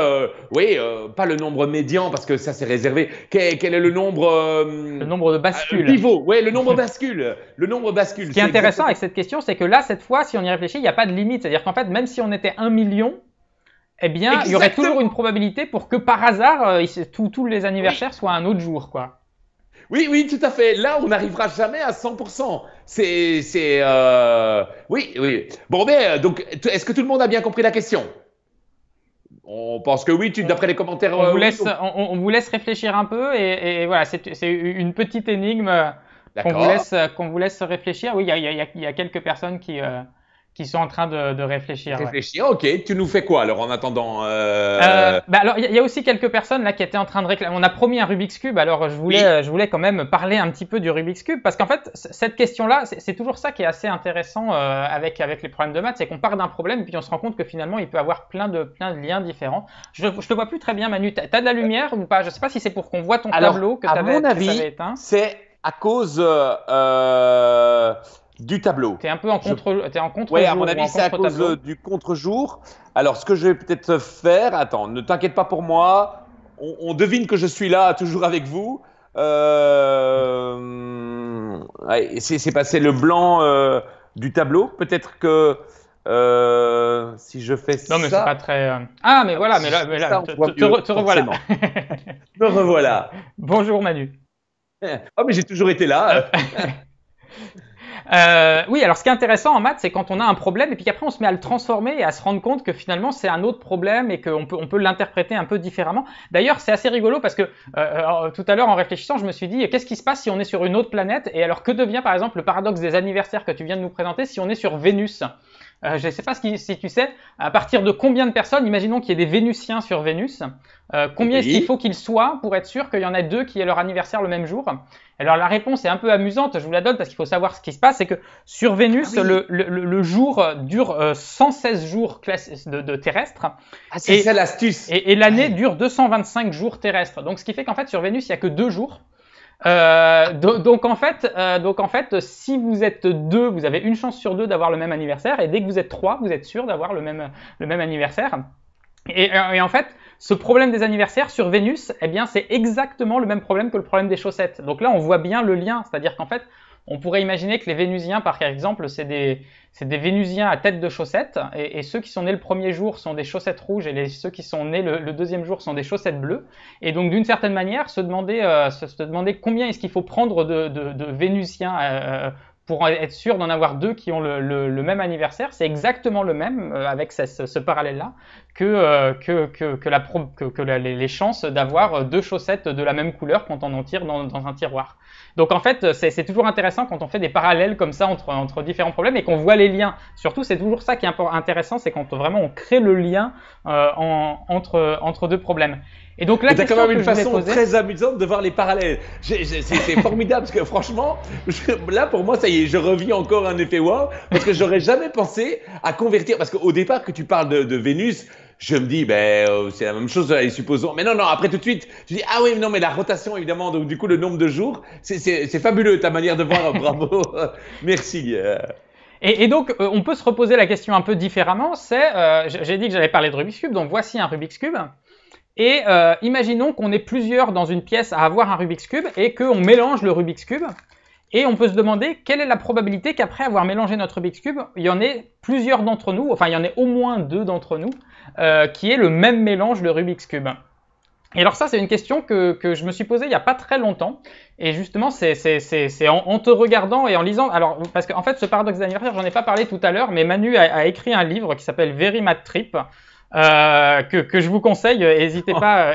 pas le nombre médian parce que ça c'est réservé. Quel est le nombre… le nombre de bascules. Pivot, oui, le nombre bascule. Le nombre bascule. Ce qui est intéressant avec cette question, c'est que là, cette fois, si on y réfléchit, il n'y a pas de limite. C'est-à-dire qu'en fait, même si on était 1 million, eh bien, il y aurait toujours une probabilité pour que par hasard, tous les anniversaires soient un autre jour, quoi. Oui, tout à fait. Là, on n'arrivera jamais à 100%. Oui. Bon, mais donc, est-ce que tout le monde a bien compris la question? On pense que oui, d'après les commentaires. On vous laisse réfléchir un peu et voilà, c'est une petite énigme qu'on vous laisse réfléchir. Oui, il y a quelques personnes qui qui sont en train de réfléchir. Ouais. Réfléchir, ok. Tu nous fais quoi alors en attendant Alors, il y a aussi quelques personnes là qui étaient en train de réclamer. On a promis un Rubik's Cube, alors je voulais quand même parler un petit peu du Rubik's Cube parce qu'en fait, cette question-là, c'est toujours ça qui est assez intéressant avec les problèmes de maths, c'est qu'on part d'un problème et puis on se rend compte que finalement, il peut avoir plein de liens différents. Je te vois plus très bien, Manu. T'as de la lumière ou pas? Je sais pas si c'est pour qu'on voit ton tableau que t'avais éteint. C'est à cause du tableau. T'es un peu en contre-jour. Oui, à mon avis, c'est à cause du contre-jour. Alors, ce que je vais peut-être faire, attends, ne t'inquiète pas pour moi. On devine que je suis là, toujours avec vous. Ouais, c'est passé le blanc du tableau. Peut-être que si je fais ça. Non, mais c'est pas très. Ah, mais voilà, mais là, te revoilà. Me revoilà. Bonjour, Manu. Oh, mais j'ai toujours été là. Oui, alors ce qui est intéressant en maths, c'est quand on a un problème et puis qu'après on se met à le transformer et à se rendre compte que finalement c'est un autre problème et qu'on peut l'interpréter un peu différemment. D'ailleurs, c'est assez rigolo parce que tout à l'heure en réfléchissant, je me suis dit qu'est-ce qui se passe si on est sur une autre planète et alors que devient par exemple le paradoxe des anniversaires que tu viens de nous présenter si on est sur Vénus? Je ne sais pas si tu sais, à partir de combien de personnes, imaginons qu'il y ait des Vénusiens sur Vénus, combien est-ce qu'il faut qu'ils soient pour être sûr qu'il y en a deux qui aient leur anniversaire le même jour? Alors la réponse est un peu amusante, je vous la donne parce qu'il faut savoir ce qui se passe, c'est que sur Vénus, le jour dure 116 jours de terrestre. Ah, c'est ça l'astuce. Et l'année dure 225 jours terrestres. Donc ce qui fait qu'en fait sur Vénus, il n'y a que 2 jours. Donc en fait, si vous êtes 2, vous avez une chance sur 2 d'avoir le même anniversaire, et dès que vous êtes 3, vous êtes sûr d'avoir le même anniversaire. Et en fait, ce problème des anniversaires sur Vénus, eh bien, c'est exactement le même problème que le problème des chaussettes. Donc là, on voit bien le lien, c'est-à-dire qu'en fait, on pourrait imaginer que les Vénusiens, par exemple, c'est des Vénusiens à tête de chaussettes, et ceux qui sont nés le premier jour sont des chaussettes rouges, et ceux qui sont nés le deuxième jour sont des chaussettes bleues. Et donc, d'une certaine manière, se demander combien est-ce qu'il faut prendre de Vénusiens pour être sûr d'en avoir 2 qui ont le même anniversaire, c'est exactement le même avec ce parallèle-là que les chances d'avoir 2 chaussettes de la même couleur quand on en tire dans un tiroir. Donc en fait, c'est toujours intéressant quand on fait des parallèles comme ça entre différents problèmes et qu'on voit les liens. Surtout, c'est toujours ça qui est intéressant, c'est quand vraiment on crée le lien entre 2 problèmes. Et donc là, tu as quand même une façon très amusante de voir les parallèles. C'est formidable parce que franchement, là pour moi, ça y est, je revis encore un effet wow parce que j'aurais jamais pensé à convertir. Parce qu'au départ, que tu parles de Vénus, je me dis, c'est la même chose, supposons. Mais non, après tout de suite, je dis, ah oui, non, mais la rotation, évidemment, donc du coup, le nombre de jours, c'est fabuleux ta manière de voir, bravo, merci. Et donc, on peut se reposer la question un peu différemment, j'ai dit que j'allais parler de Rubik's Cube, donc voici un Rubik's Cube. Et imaginons qu'on est plusieurs dans une pièce à avoir un Rubik's Cube et qu'on mélange le Rubik's Cube. Et on peut se demander quelle est la probabilité qu'après avoir mélangé notre Rubik's Cube, il y en ait plusieurs d'entre nous, enfin il y en ait au moins 2 d'entre nous, qui aient le même mélange de Rubik's Cube. Et alors ça, c'est une question que je me suis posée il n'y a pas très longtemps. Et justement, c'est en te regardant et en lisant. Alors, parce qu'en fait, ce paradoxe d'anniversaire, j'en ai pas parlé tout à l'heure, mais Manu a écrit un livre qui s'appelle Very Math Trip. Que je vous conseille, n'hésitez pas,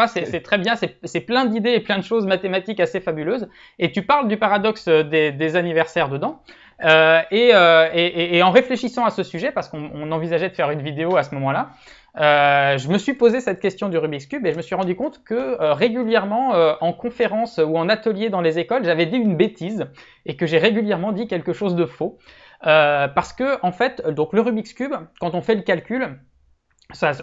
c'est très bien, c'est plein d'idées et plein de choses mathématiques assez fabuleuses. Et tu parles du paradoxe des anniversaires dedans. Et en réfléchissant à ce sujet, parce qu'on envisageait de faire une vidéo à ce moment-là, je me suis posé cette question du Rubik's Cube et je me suis rendu compte que régulièrement en conférence ou en atelier dans les écoles, j'avais dit une bêtise et que j'ai régulièrement dit quelque chose de faux. Parce que en fait, donc le Rubik's Cube, quand on fait le calcul,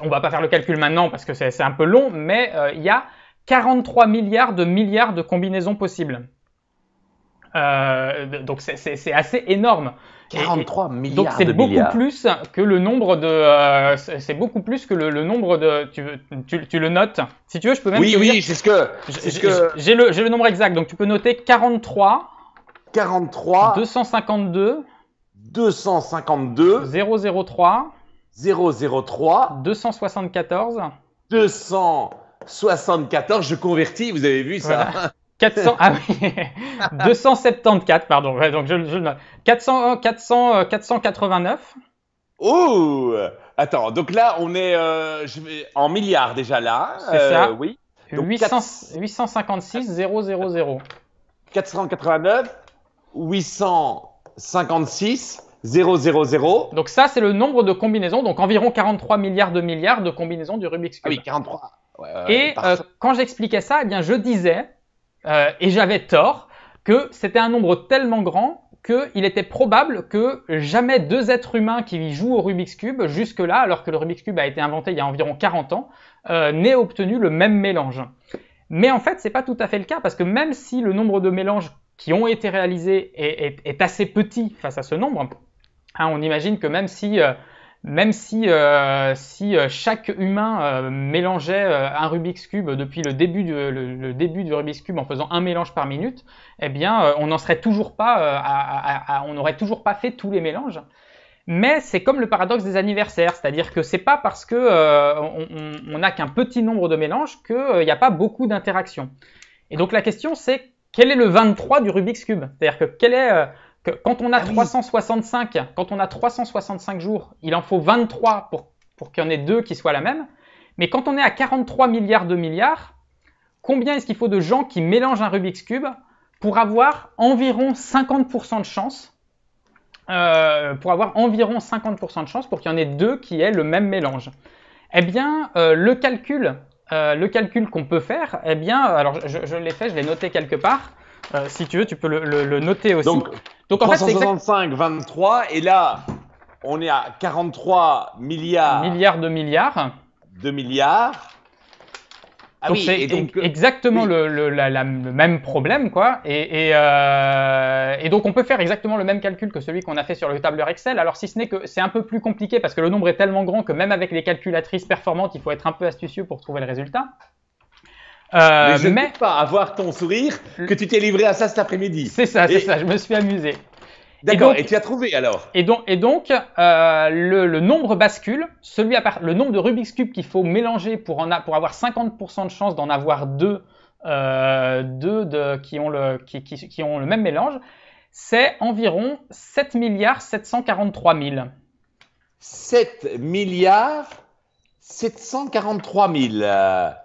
on va pas faire le calcul maintenant parce que c'est un peu long, mais il y a 43 milliards de combinaisons possibles. Donc c'est assez énorme. 43 milliards donc c'est beaucoup plus que le nombre de. C'est beaucoup plus que le nombre de. Tu le notes. Si tu veux, je peux même. Oui, c'est ce que. J'ai le nombre exact. Donc tu peux noter 43. 252. 003. 274. 274, je convertis, vous avez vu ça voilà. 400, ah oui, 274, pardon, ouais, donc je le note. 489. Oh, attends, donc là, on est en milliards déjà là. C'est ça. Oui. Donc 856 000. 489, 856 0,0,0. Donc ça, c'est le nombre de combinaisons, donc environ 43 milliards de combinaisons du Rubik's Cube. Ah oui, 43. Et quand j'expliquais ça, eh bien, je disais, et j'avais tort, que c'était un nombre tellement grand qu'il était probable que jamais deux êtres humains qui jouent au Rubik's Cube, jusque-là, alors que le Rubik's Cube a été inventé il y a environ 40 ans, n'aient obtenu le même mélange. Mais en fait, c'est pas tout à fait le cas, parce que même si le nombre de mélanges qui ont été réalisés est assez petit face à ce nombre, hein, on imagine que même si chaque humain mélangeait un Rubik's Cube depuis le début du Rubik's Cube en faisant un mélange par minute, eh bien, on n'en serait toujours pas, on n'aurait toujours pas fait tous les mélanges. Mais c'est comme le paradoxe des anniversaires, c'est-à-dire que c'est pas parce que on n'a qu'un petit nombre de mélanges qu'il n'y a pas beaucoup d'interactions. Et donc la question c'est quel est le 23 du Rubik's Cube? C'est-à-dire que quand on a 365 jours, il en faut 23 pour qu'il y en ait deux qui soient la même. Mais quand on est à 43 milliards de milliards, combien est-ce qu'il faut de gens qui mélangent un Rubik's Cube pour avoir environ 50% de chance pour qu'il y en ait deux qui aient le même mélange? Eh bien, le calcul qu'on peut faire, eh bien, alors je l'ai fait, je l'ai noté quelque part. Si tu veux, tu peux le noter aussi. Donc en 365, 23, et là, on est à 43 milliards. De milliards. De milliards. Ah donc oui, c'est exactement le même problème, quoi. Et donc on peut faire exactement le même calcul que celui qu'on a fait sur le tableur Excel. Alors si ce n'est que c'est un peu plus compliqué parce que le nombre est tellement grand que même avec les calculatrices performantes, il faut être un peu astucieux pour trouver le résultat. Mais je ne peux pas avoir ton sourire que tu t'es livré à ça cet après-midi. C'est ça, je me suis amusé. D'accord, et tu as trouvé alors? Et donc le nombre bascule, le nombre de Rubik's Cube qu'il faut mélanger pour avoir 50% de chance d'en avoir deux qui ont le même mélange, c'est environ 7 milliards 743 000. 7 milliards 743 000.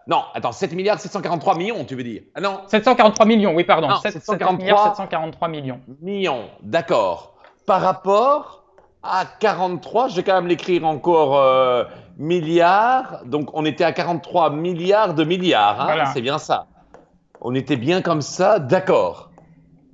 Non, attends, 7 milliards 743 millions, tu veux dire? Ah non. 743 millions, oui, pardon. Non, 7 milliards 743 millions. Millions, d'accord. Par rapport à 43, je vais quand même l'écrire encore milliards. Donc, on était à 43 milliards de milliards. Hein, voilà. C'est bien ça. On était bien comme ça, d'accord.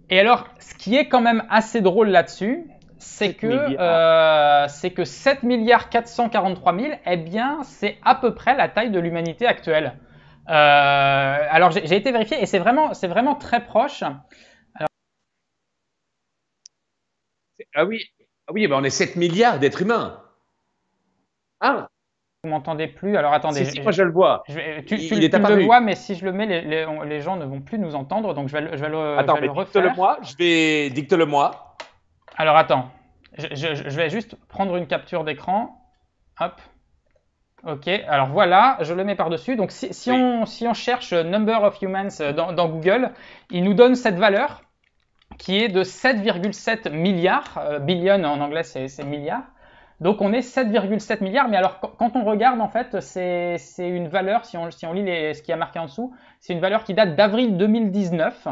Et alors, ce qui est quand même assez drôle là-dessus, c'est que 7 milliards 443 000, eh bien, c'est à peu près la taille de l'humanité actuelle. Alors, j'ai été vérifié et c'est vraiment très proche. Alors... Ah oui, ben on est 7 milliards d'êtres humains. Ah. Vous m'entendez plus? Alors attendez. Si, moi je le vois. Tu le vois, mais si je le mets, les gens ne vont plus nous entendre, donc je vais le refaire. Dicte-le moi. Alors attends, je vais juste prendre une capture d'écran. Hop. Ok, alors voilà, je le mets par-dessus. Donc si on cherche Number of Humans dans Google, il nous donne cette valeur qui est de 7,7 milliards. Billion en anglais c'est milliards. Donc on est 7,7 milliards, mais alors quand on regarde en fait, c'est une valeur, si on lit ce qui a marqué en dessous, c'est une valeur qui date d'avril 2019.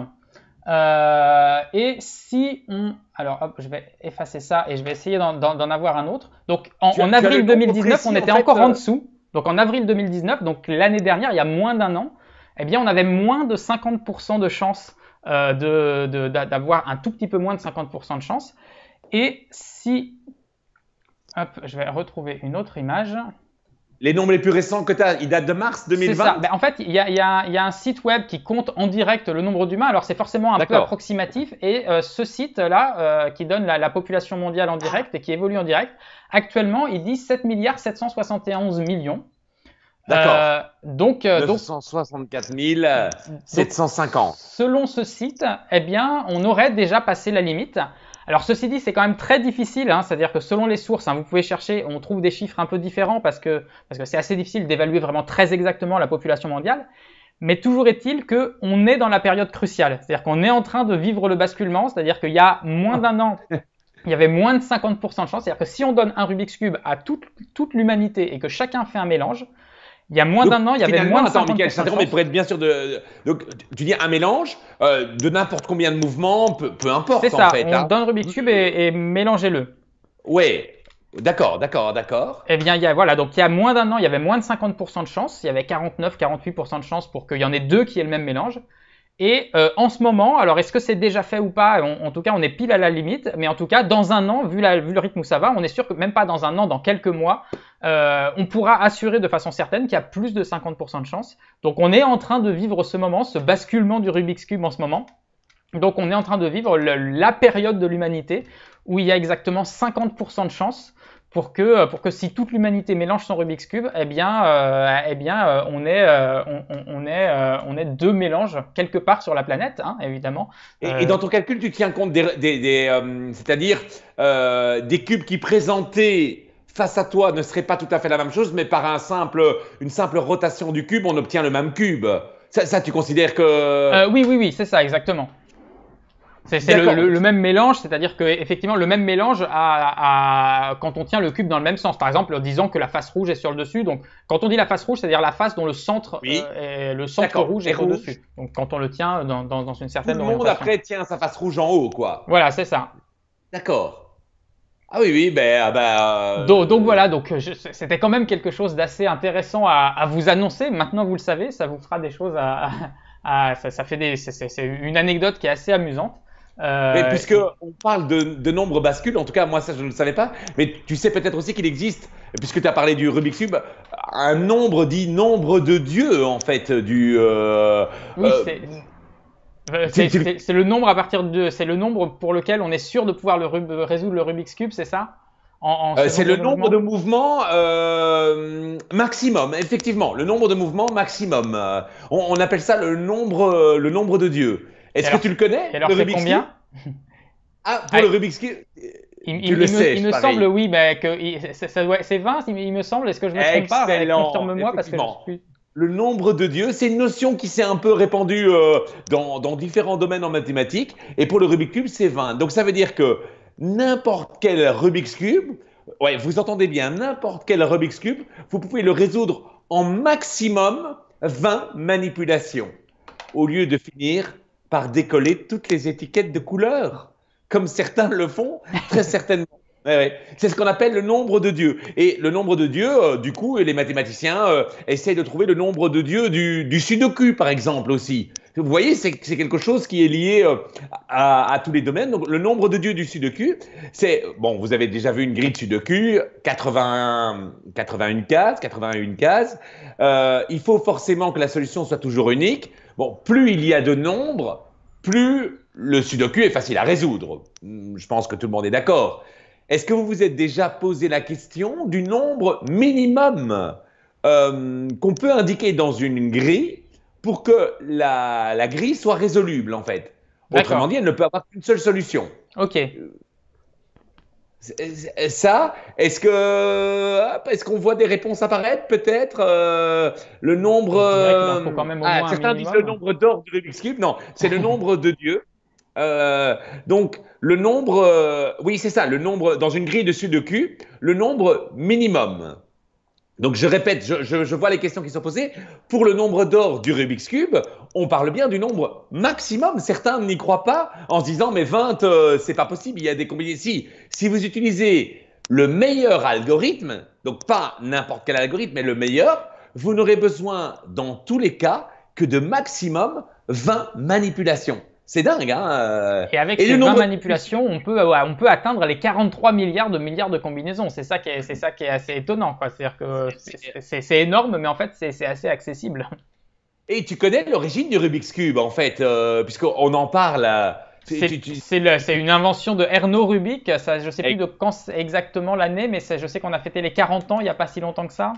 Et si on... Alors hop, je vais effacer ça et je vais essayer d'en avoir un autre. Donc en avril 2019, on était encore en dessous. Donc en avril 2019, donc l'année dernière, il y a moins d'un an, eh bien on avait moins de 50% de chance d'avoir un tout petit peu moins de 50% de chance. Et si... Hop, je vais retrouver une autre image. Les nombres les plus récents que tu as, ils datent de mars 2020? C'est ça. Ben, en fait, il y a un site web qui compte en direct le nombre d'humains. Alors, c'est forcément un peu approximatif. Et ce site-là, qui donne la population mondiale en direct et qui évolue en direct, actuellement, il dit 7 milliards 771 millions. D'accord. Donc 964 750. Selon ce site, eh bien, on aurait déjà passé la limite. Alors ceci dit, c'est quand même très difficile, hein, c'est-à-dire que selon les sources, hein, vous pouvez chercher, on trouve des chiffres un peu différents parce que c'est assez difficile d'évaluer vraiment très exactement la population mondiale. Mais toujours est-il qu'on est dans la période cruciale, c'est-à-dire qu'on est en train de vivre le basculement, c'est-à-dire qu'il y a moins d'un an, il y avait moins de 50% de chance, c'est-à-dire que si on donne un Rubik's Cube à toute l'humanité et que chacun fait un mélange, il y a moins d'un an, il y avait moins de 50%. Attends, Michael, mais pour être bien sûr de... Donc, tu dis un mélange de n'importe combien de mouvements, peu importe. C'est ça, en fait, on donne Rubik's Cube et mélangez-le. Ouais, d'accord, d'accord, d'accord. Eh bien, voilà, donc il y a moins d'un an, il y avait moins de 50% de chance, il y avait 49-48% de chance pour qu'il y en ait deux qui aient le même mélange. Et en ce moment, alors est-ce que c'est déjà fait ou pas? En tout cas, on est pile à la limite, mais en tout cas, dans un an, vu le rythme où ça va, on est sûr que même pas dans un an, dans quelques mois, on pourra assurer de façon certaine qu'il y a plus de 50% de chance. Donc on est en train de vivre ce moment, ce basculement du Rubik's Cube en ce moment. Donc on est en train de vivre la période de l'humanité où il y a exactement 50% de chance pour que si toute l'humanité mélange son Rubik's Cube, on ait deux mélanges quelque part sur la planète, hein, évidemment. Et dans ton calcul, tu tiens compte c'est-à-dire des cubes qui présentés face à toi ne seraient pas tout à fait la même chose, mais par une simple rotation du cube, on obtient le même cube. Ça tu considères que… Oui, c'est ça, exactement. C'est le même mélange, c'est-à-dire que effectivement le même mélange quand on tient le cube dans le même sens. Par exemple, disons que la face rouge est sur le dessus. Donc, quand on dit la face rouge, c'est-à-dire la face dont le centre rouge est au-dessus. Donc, quand on le tient dans une certaine orientation. Tout le monde après tient sa face rouge en haut, quoi. Voilà, c'est ça. D'accord. Ah oui, Donc voilà, c'était quand même quelque chose d'assez intéressant à vous annoncer. Maintenant, vous le savez, ça vous fera des choses c'est une anecdote qui est assez amusante. Mais puisque on parle de nombres bascules, en tout cas moi ça je ne le savais pas, mais tu sais peut-être aussi qu'il existe, puisque tu as parlé du Rubik's Cube, un nombre dit nombre de Dieu en fait oui, c'est le nombre c'est le nombre pour lequel on est sûr de pouvoir résoudre le Rubik's Cube, c'est ça? C'est le nombre de mouvements maximum, effectivement, le nombre de mouvements maximum. On appelle ça le nombre de Dieu. Est-ce que tu le connais? Et alors c'est combien? Ah, pour le Rubik's Cube, tu le sais. Il me semble, oui, que c'est 20, il me semble. Est-ce que je me trompe pas? Confirme-moi parce que je suis… Le nombre de Dieu, c'est une notion qui s'est un peu répandue dans différents domaines en mathématiques. Et pour le Rubik's Cube, c'est 20. Donc ça veut dire que n'importe quel Rubik's Cube, ouais, vous entendez bien, n'importe quel Rubik's Cube, vous pouvez le résoudre en maximum 20 manipulations, au lieu de finir par décoller toutes les étiquettes de couleurs, comme certains le font, très certainement. Ouais. C'est ce qu'on appelle le nombre de Dieu. Et le nombre de Dieu, du coup, les mathématiciens essayent de trouver le nombre de Dieu du Sudoku, par exemple, aussi. Vous voyez, c'est quelque chose qui est lié à tous les domaines. Donc, le nombre de Dieu du Sudoku, c'est… Bon, vous avez déjà vu une grille de Sudoku, 81 cases. Il faut forcément que la solution soit toujours unique. Bon, plus il y a de nombres, plus le Sudoku est facile à résoudre. Je pense que tout le monde est d'accord. Est-ce que vous vous êtes déjà posé la question du nombre minimum qu'on peut indiquer dans une grille pour que la grille soit résoluble, en fait? Autrement dit, elle ne peut avoir qu'une seule solution. Ok. Ça, est-ce qu'on voit des réponses apparaître, peut-être le nombre… faut quand même au moins certains disent le nombre d'or du Rubik's Cube. Non, c'est le nombre de Dieu. Donc, le nombre… oui, c'est ça, le nombre, dans une grille de Sudoku, le nombre minimum. Donc, je répète, je vois les questions qui sont posées. Pour le nombre d'or du Rubik's Cube, on parle bien du nombre maximum. Certains n'y croient pas en se disant, mais 20, c'est pas possible, il y a des combinaisons. Si vous utilisez le meilleur algorithme, donc pas n'importe quel algorithme, mais le meilleur, vous n'aurez besoin, dans tous les cas, que de maximum 20 manipulations. C'est dingue, hein. Et avec ces 20 manipulations, on peut atteindre les 43 milliards de combinaisons. C'est ça qui est assez étonnant, quoi. C'est-à-dire que c'est énorme, mais en fait, c'est assez accessible. Et tu connais l'origine du Rubik's Cube, en fait, puisqu'on en parle. C'est une invention de Erno Rubik. Ça, je ne sais plus de quand exactement l'année, mais je sais qu'on a fêté les 40 ans il n'y a pas si longtemps que ça.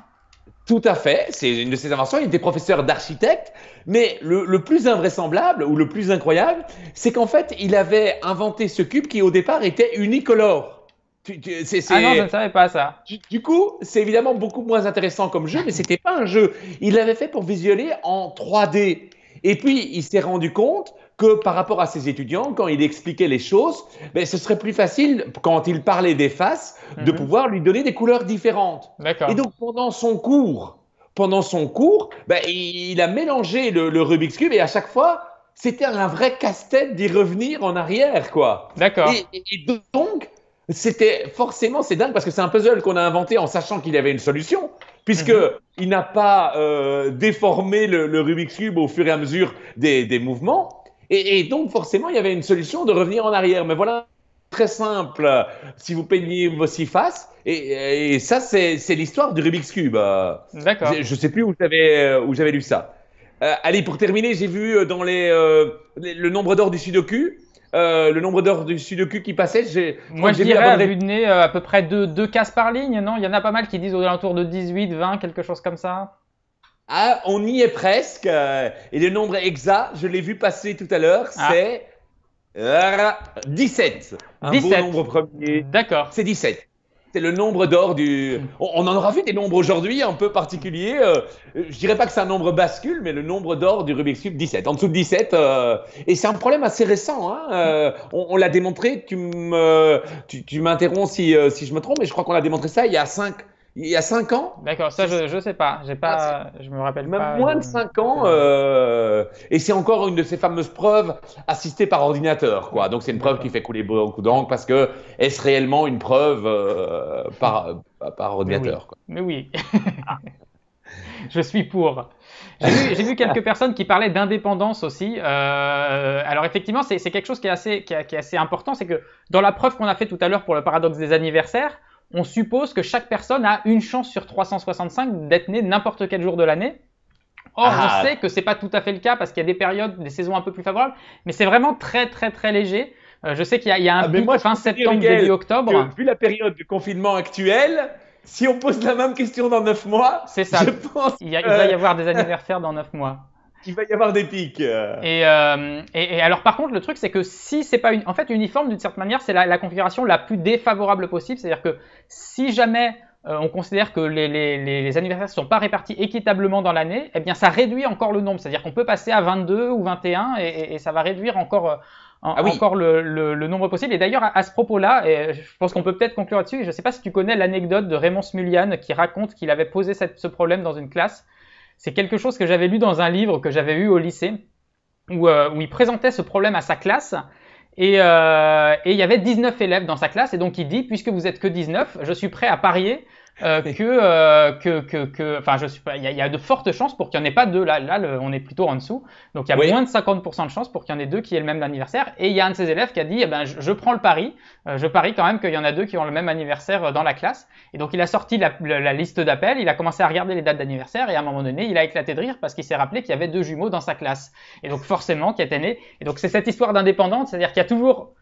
Tout à fait, c'est une de ses inventions. Il était professeur d'architecte, mais le plus invraisemblable ou le plus incroyable, c'est qu'en fait, il avait inventé ce cube qui au départ était unicolore. Ah non, je ne savais pas ça. Du coup, c'est évidemment beaucoup moins intéressant comme jeu, mais c'était pas un jeu. Il l'avait fait pour visualiser en 3D. Et puis, il s'est rendu compte que par rapport à ses étudiants, quand il expliquait les choses, ben, ce serait plus facile, quand il parlait des faces, de pouvoir lui donner des couleurs différentes. Et donc, pendant son cours, ben, il a mélangé le Rubik's Cube et à chaque fois, c'était un vrai casse-tête d'y revenir en arrière, quoi. D'accord. Et donc, forcément, c'est dingue parce que c'est un puzzle qu'on a inventé en sachant qu'il y avait une solution, puisque Mhm. il n'a pas déformé le Rubik's Cube au fur et à mesure des mouvements. Et donc, forcément, il y avait une solution de revenir en arrière. Mais voilà, très simple. Si vous peignez vos six faces, et ça, c'est l'histoire du Rubik's Cube. D'accord. Je ne sais plus où j'avais lu ça. Allez, pour terminer, j'ai vu dans le nombre d'or du Sudoku. Le nombre d'heures du Sudoku qui passait, je crois Moi, que je j'ai vu la dirais bonne à vue réponse. de nez à peu près deux cases par ligne, non? Il y en a pas mal qui disent aux alentours de 18, 20, quelque chose comme ça. Ah, on y est presque. Et le nombre exact, je l'ai vu passer tout à l'heure, Ah, c'est 17. Un beau 17. nombre premier. D'accord. C'est 17. C'est le nombre d'or du. On en aura vu des nombres aujourd'hui un peu particuliers. Je dirais pas que c'est un nombre bascule, mais le nombre d'or du Rubik's Cube, 17. En dessous de 17. Et c'est un problème assez récent. Hein. On l'a démontré. Tu m'interromps si je me trompe, mais je crois qu'on l'a démontré ça il y a 5 ans. D'accord, ça je sais pas, je me rappelle Même pas moins de de 5 ces ans, dates. et c'est encore une de ces fameuses preuves assistées par ordinateur, quoi. Donc c'est une preuve qui D'accord. fait couler beaucoup d'encre parce que est-ce réellement une preuve par Mais oui, ordinateur, quoi. mais oui, je suis pour. J'ai vu quelques personnes qui parlaient d'indépendance aussi. Alors effectivement, c'est quelque chose qui est assez important, c'est que dans la preuve qu'on a fait tout à l'heure pour le paradoxe des anniversaires, on suppose que chaque personne a une chance sur 365 d'être né n'importe quel jour de l'année. Or, on Ah, sait que c'est pas tout à fait le cas parce qu'il y a des périodes, des saisons un peu plus favorables, mais c'est vraiment très très très léger. Je sais qu'il y a un mais pic moi je fin peux te dire, septembre, début Miguel, octobre. que vu la période de confinement actuelle, si on pose la même question dans 9 mois, C'est je ça. pense Il va y avoir des anniversaires dans 9 mois. qu'il va y avoir des pics. Et alors par contre, le truc c'est que si c'est pas en fait uniforme d'une certaine manière, c'est la configuration la plus défavorable possible. C'est-à-dire que si jamais on considère que les anniversaires ne sont pas répartis équitablement dans l'année, eh bien ça réduit encore le nombre. C'est-à-dire qu'on peut passer à 22 ou 21 et ça va réduire Ah oui. encore le nombre possible. Et d'ailleurs, à ce propos-là, et je pense qu'on peut peut-être conclure là-dessus, je ne sais pas si tu connais l'anecdote de Raymond Smulian qui raconte qu'il avait posé ce problème dans une classe. C'est quelque chose que j'avais lu dans un livre que j'avais eu au lycée, où il présentait ce problème à sa classe. Et il y avait 19 élèves dans sa classe, et donc il dit, puisque vous êtes que 19, je suis prêt à parier enfin, je suis pas, il y a de fortes chances pour qu'il n'y en ait pas deux. Là, on est plutôt en dessous. Donc, il y a Oui. moins de 50% de chances pour qu'il y en ait deux qui aient le même anniversaire. Et il y a un de ses élèves qui a dit, eh ben, je prends le pari. Je parie quand même qu'il y en a deux qui ont le même anniversaire dans la classe. Et donc, il a sorti la liste d'appels. Il a commencé à regarder les dates d'anniversaire. Et à un moment donné, il a éclaté de rire parce qu'il s'est rappelé qu'il y avait deux jumeaux dans sa classe. Et donc, forcément, qui étaient nés. Et donc, c'est cette histoire d'indépendante. C'est-à-dire qu'il y a toujours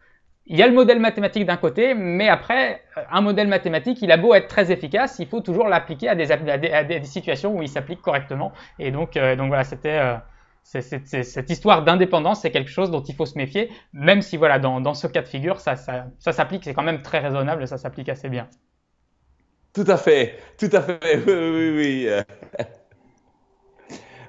il y a le modèle mathématique d'un côté, mais après, un modèle mathématique, il a beau être très efficace, il faut toujours l'appliquer à des situations où il s'applique correctement. Et donc voilà, cette histoire d'indépendance, c'est quelque chose dont il faut se méfier, même si voilà, dans ce cas de figure, ça s'applique, c'est quand même très raisonnable, ça s'applique assez bien. Tout à fait, tout à fait. Oui, oui, oui.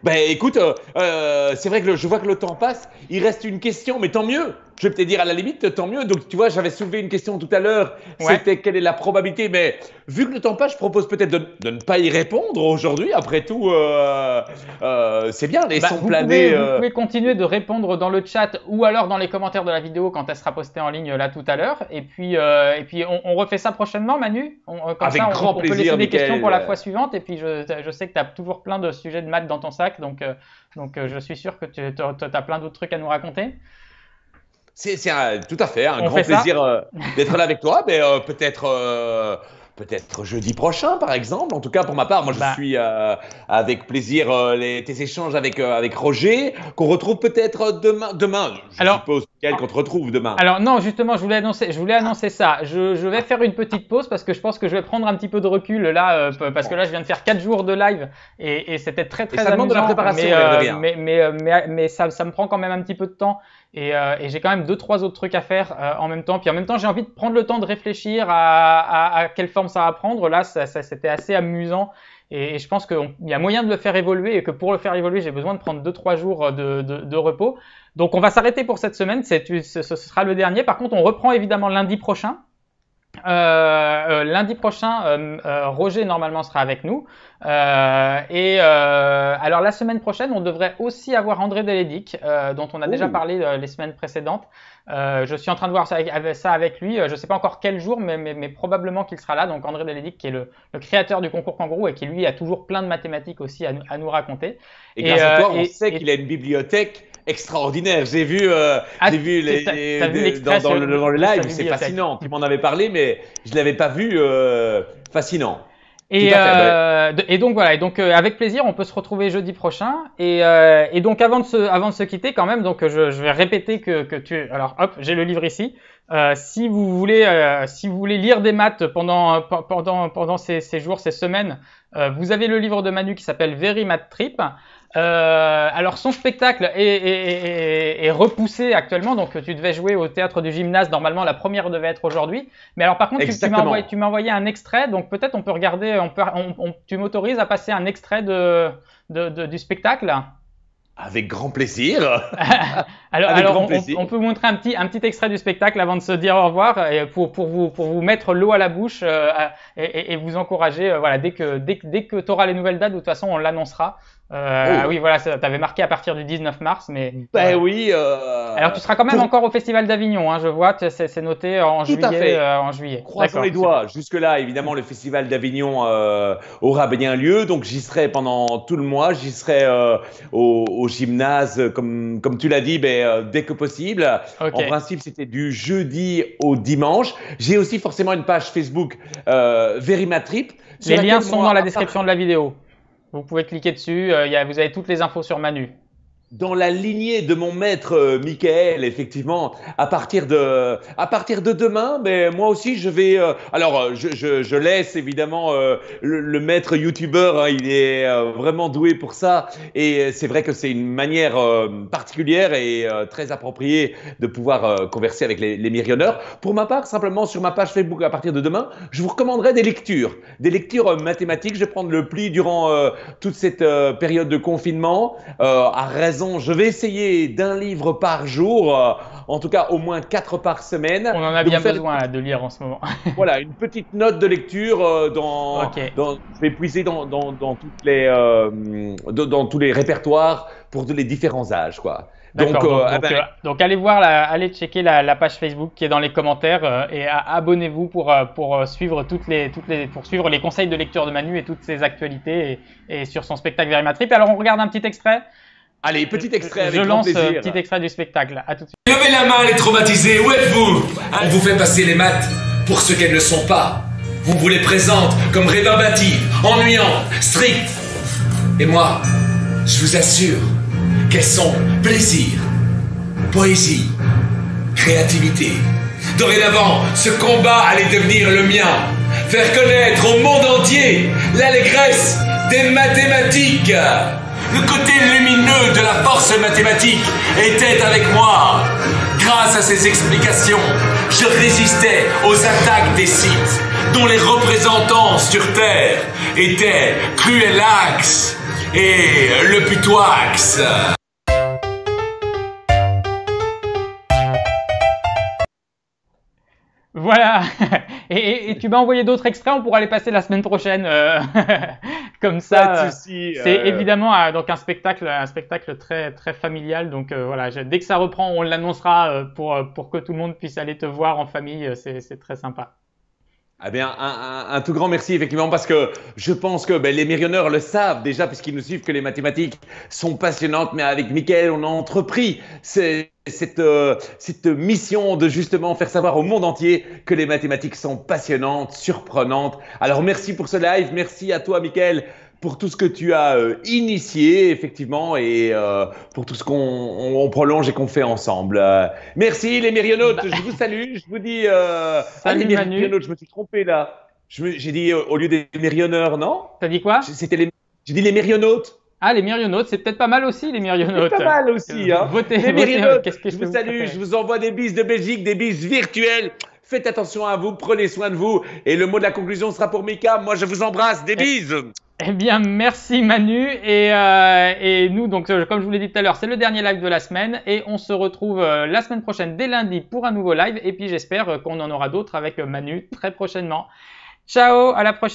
Ben écoute, c'est vrai que je vois que le temps passe. Il reste une question, mais tant mieux. Je vais peut-être dire à la limite, tant mieux. Donc tu vois, j'avais soulevé une question tout à l'heure. Ouais. C'était quelle est la probabilité? Mais vu que le temps passe, je propose peut-être de ne pas y répondre aujourd'hui. Après tout, c'est bien, Bah, laissons planer. vous pouvez continuer de répondre dans le chat ou alors dans les commentaires de la vidéo quand elle sera postée en ligne là tout à l'heure. Et puis on refait ça prochainement, Manu. Comme Avec ça, grand on peut laisser plaisir, des questions pour la Michael. fois suivante. Et puis je sais que tu as toujours plein de sujets de maths dans ton sac, donc je suis sûr que tu as plein d'autres trucs à nous raconter. Tout à fait un On grand fait ça? plaisir d'être là avec toi, mais peut-être jeudi prochain, par exemple. En tout cas, pour ma part, moi, je Bah, suis avec plaisir tes échanges avec Roger, qu'on retrouve peut-être demain. Demain, je alors, suppose, Mickaël, qu'on te retrouve demain. Alors non, justement, je voulais annoncer ça. Je vais faire une petite pause parce que je pense que je vais prendre un petit peu de recul là, parce que là, je viens de faire 4 jours de live et c'était très Et très ça demande de la amusant, préparation, l'air de rien. mais ça me prend quand même un petit peu de temps et j'ai quand même deux trois autres trucs à faire en même temps. Puis en même temps, j'ai envie de prendre le temps de réfléchir à quelle forme ça va prendre. Là, c'était assez amusant. Et je pense qu'il y a moyen de le faire évoluer et que pour le faire évoluer, j'ai besoin de prendre 2-3 jours de repos. Donc on va s'arrêter pour cette semaine, ce sera le dernier. Par contre, on reprend évidemment lundi prochain lundi prochain, Roger normalement sera avec nous. Alors la semaine prochaine, on devrait aussi avoir André Delédic, dont on a déjà parlé les semaines précédentes. Je suis en train de voir ça avec lui. Je ne sais pas encore quel jour, mais probablement qu'il sera là. Donc André Delédic, qui est le créateur du concours Kangourou et qui lui a toujours plein de mathématiques aussi à nous raconter. Et grâce à toi, on sait qu'il a une bibliothèque extraordinaire. J'ai vu, dans le live, c'est fascinant. Tu m'en avais parlé, mais je l'avais pas vu. Fascinant. Et donc voilà. Et donc avec plaisir, on peut se retrouver jeudi prochain. Et donc avant de se quitter, quand même, donc je vais répéter que tu. Alors hop, j'ai le livre ici. Si vous voulez lire des maths pendant ces jours, ces semaines, vous avez le livre de Manu qui s'appelle Very Math Trip. Alors son spectacle est repoussé actuellement, donc tu devais jouer au théâtre du Gymnase. Normalement, la première devait être aujourd'hui. Mais alors par contre, tu m'as envoyé un extrait, donc peut-être on peut regarder. Tu m'autorises à passer un extrait du spectacle? Avec grand plaisir. Alors on peut montrer un petit extrait du spectacle avant de se dire au revoir, et pour vous mettre l'eau à la bouche et vous encourager. Voilà, dès que tu auras les nouvelles dates, de toute façon on l'annoncera. Oui, voilà, tu avais marqué à partir du 19 mars, mais. Oui. Alors tu seras quand même encore au Festival d'Avignon, hein, je vois, c'est noté en juillet. Croisons les doigts. Jusque-là, évidemment, le Festival d'Avignon aura bien lieu, donc j'y serai pendant tout le mois. J'y serai au gymnase, comme tu l'as dit, dès que possible. Okay. En principe, c'était du jeudi au dimanche. J'ai aussi forcément une page Facebook Very Math Trip. Les liens sont dans la description de la vidéo. Vous pouvez cliquer dessus, vous avez toutes les infos sur Manu. Dans la lignée de mon maître Michael, effectivement, à partir de demain, moi aussi je vais. Alors, je laisse évidemment le maître youtubeur, hein, il est vraiment doué pour ça, et c'est vrai que c'est une manière particulière et très appropriée de pouvoir converser avec les Myrionneurs. Pour ma part, simplement sur ma page Facebook à partir de demain, je vous recommanderai des lectures mathématiques. Je vais prendre le pli durant toute cette période de confinement, à raison. Je vais essayer d'un livre par jour, en tout cas au moins 4 par semaine. On en a bien besoin de lire en ce moment. Voilà, une petite note de lecture je vais puiser dans tous les répertoires pour les différents âges, quoi. Donc allez voir, allez checker la page Facebook qui est dans les commentaires et abonnez-vous pour suivre pour suivre les conseils de lecture de Manu et toutes ses actualités et sur son spectacle Very Math Trip. Alors on regarde un petit extrait. Allez, petit extrait avec grand plaisir. Je lance petit extrait du spectacle. À tout de suite. Levez la main les traumatisés, où êtes-vous? On vous fait passer les maths pour ce qu'elles ne sont pas. On vous les présente comme rébarbatives, ennuyantes, strictes. Et moi, je vous assure qu'elles sont plaisir, poésie, créativité. Dorénavant, ce combat allait devenir le mien. Faire connaître au monde entier l'allégresse des mathématiques. Le côté lumineux de la force mathématique était avec moi. Grâce à ces explications, je résistais aux attaques des Sith, dont les représentants sur Terre étaient Cruelax et le Putoax. Voilà, et tu m'as envoyé d'autres extraits, on pourra les passer la semaine prochaine, comme ça. Pas de souci. C'est évidemment donc un spectacle très très familial, donc voilà, dès que ça reprend, on l'annoncera pour que tout le monde puisse aller te voir en famille, c'est très sympa. Eh bien, un tout grand merci, effectivement, parce que je pense que les Myrionneurs le savent déjà, puisqu'ils nous suivent, que les mathématiques sont passionnantes, mais avec Mickaël, on a entrepris cette mission de justement faire savoir au monde entier que les mathématiques sont passionnantes, surprenantes. Alors, merci pour ce live, merci à toi, Mickaël, pour tout ce que tu as initié, effectivement, et pour tout ce qu'on prolonge et qu'on fait ensemble. Merci les Myrionautes, je vous salue, je vous dis… Salut les Manu. Myrionautes, je me suis trompé là. J'ai dit au lieu des Myrionneurs, non? T'as dit quoi? J'ai dit les Myrionautes. Ah, les Myrionautes, c'est peut-être pas mal aussi, les Myrionautes. C'est pas mal aussi, hein. Les Myrionautes, je vous salue, je vous envoie des bises de Belgique, des bises virtuelles. Faites attention à vous, prenez soin de vous. Et le mot de la conclusion sera pour Mika. Moi, je vous embrasse. Des bises. Eh bien, merci Manu. Et nous, donc, comme je vous l'ai dit tout à l'heure, c'est le dernier live de la semaine. Et on se retrouve la semaine prochaine, dès lundi, pour un nouveau live. Et puis, j'espère qu'on en aura d'autres avec Manu très prochainement. Ciao, à la prochaine.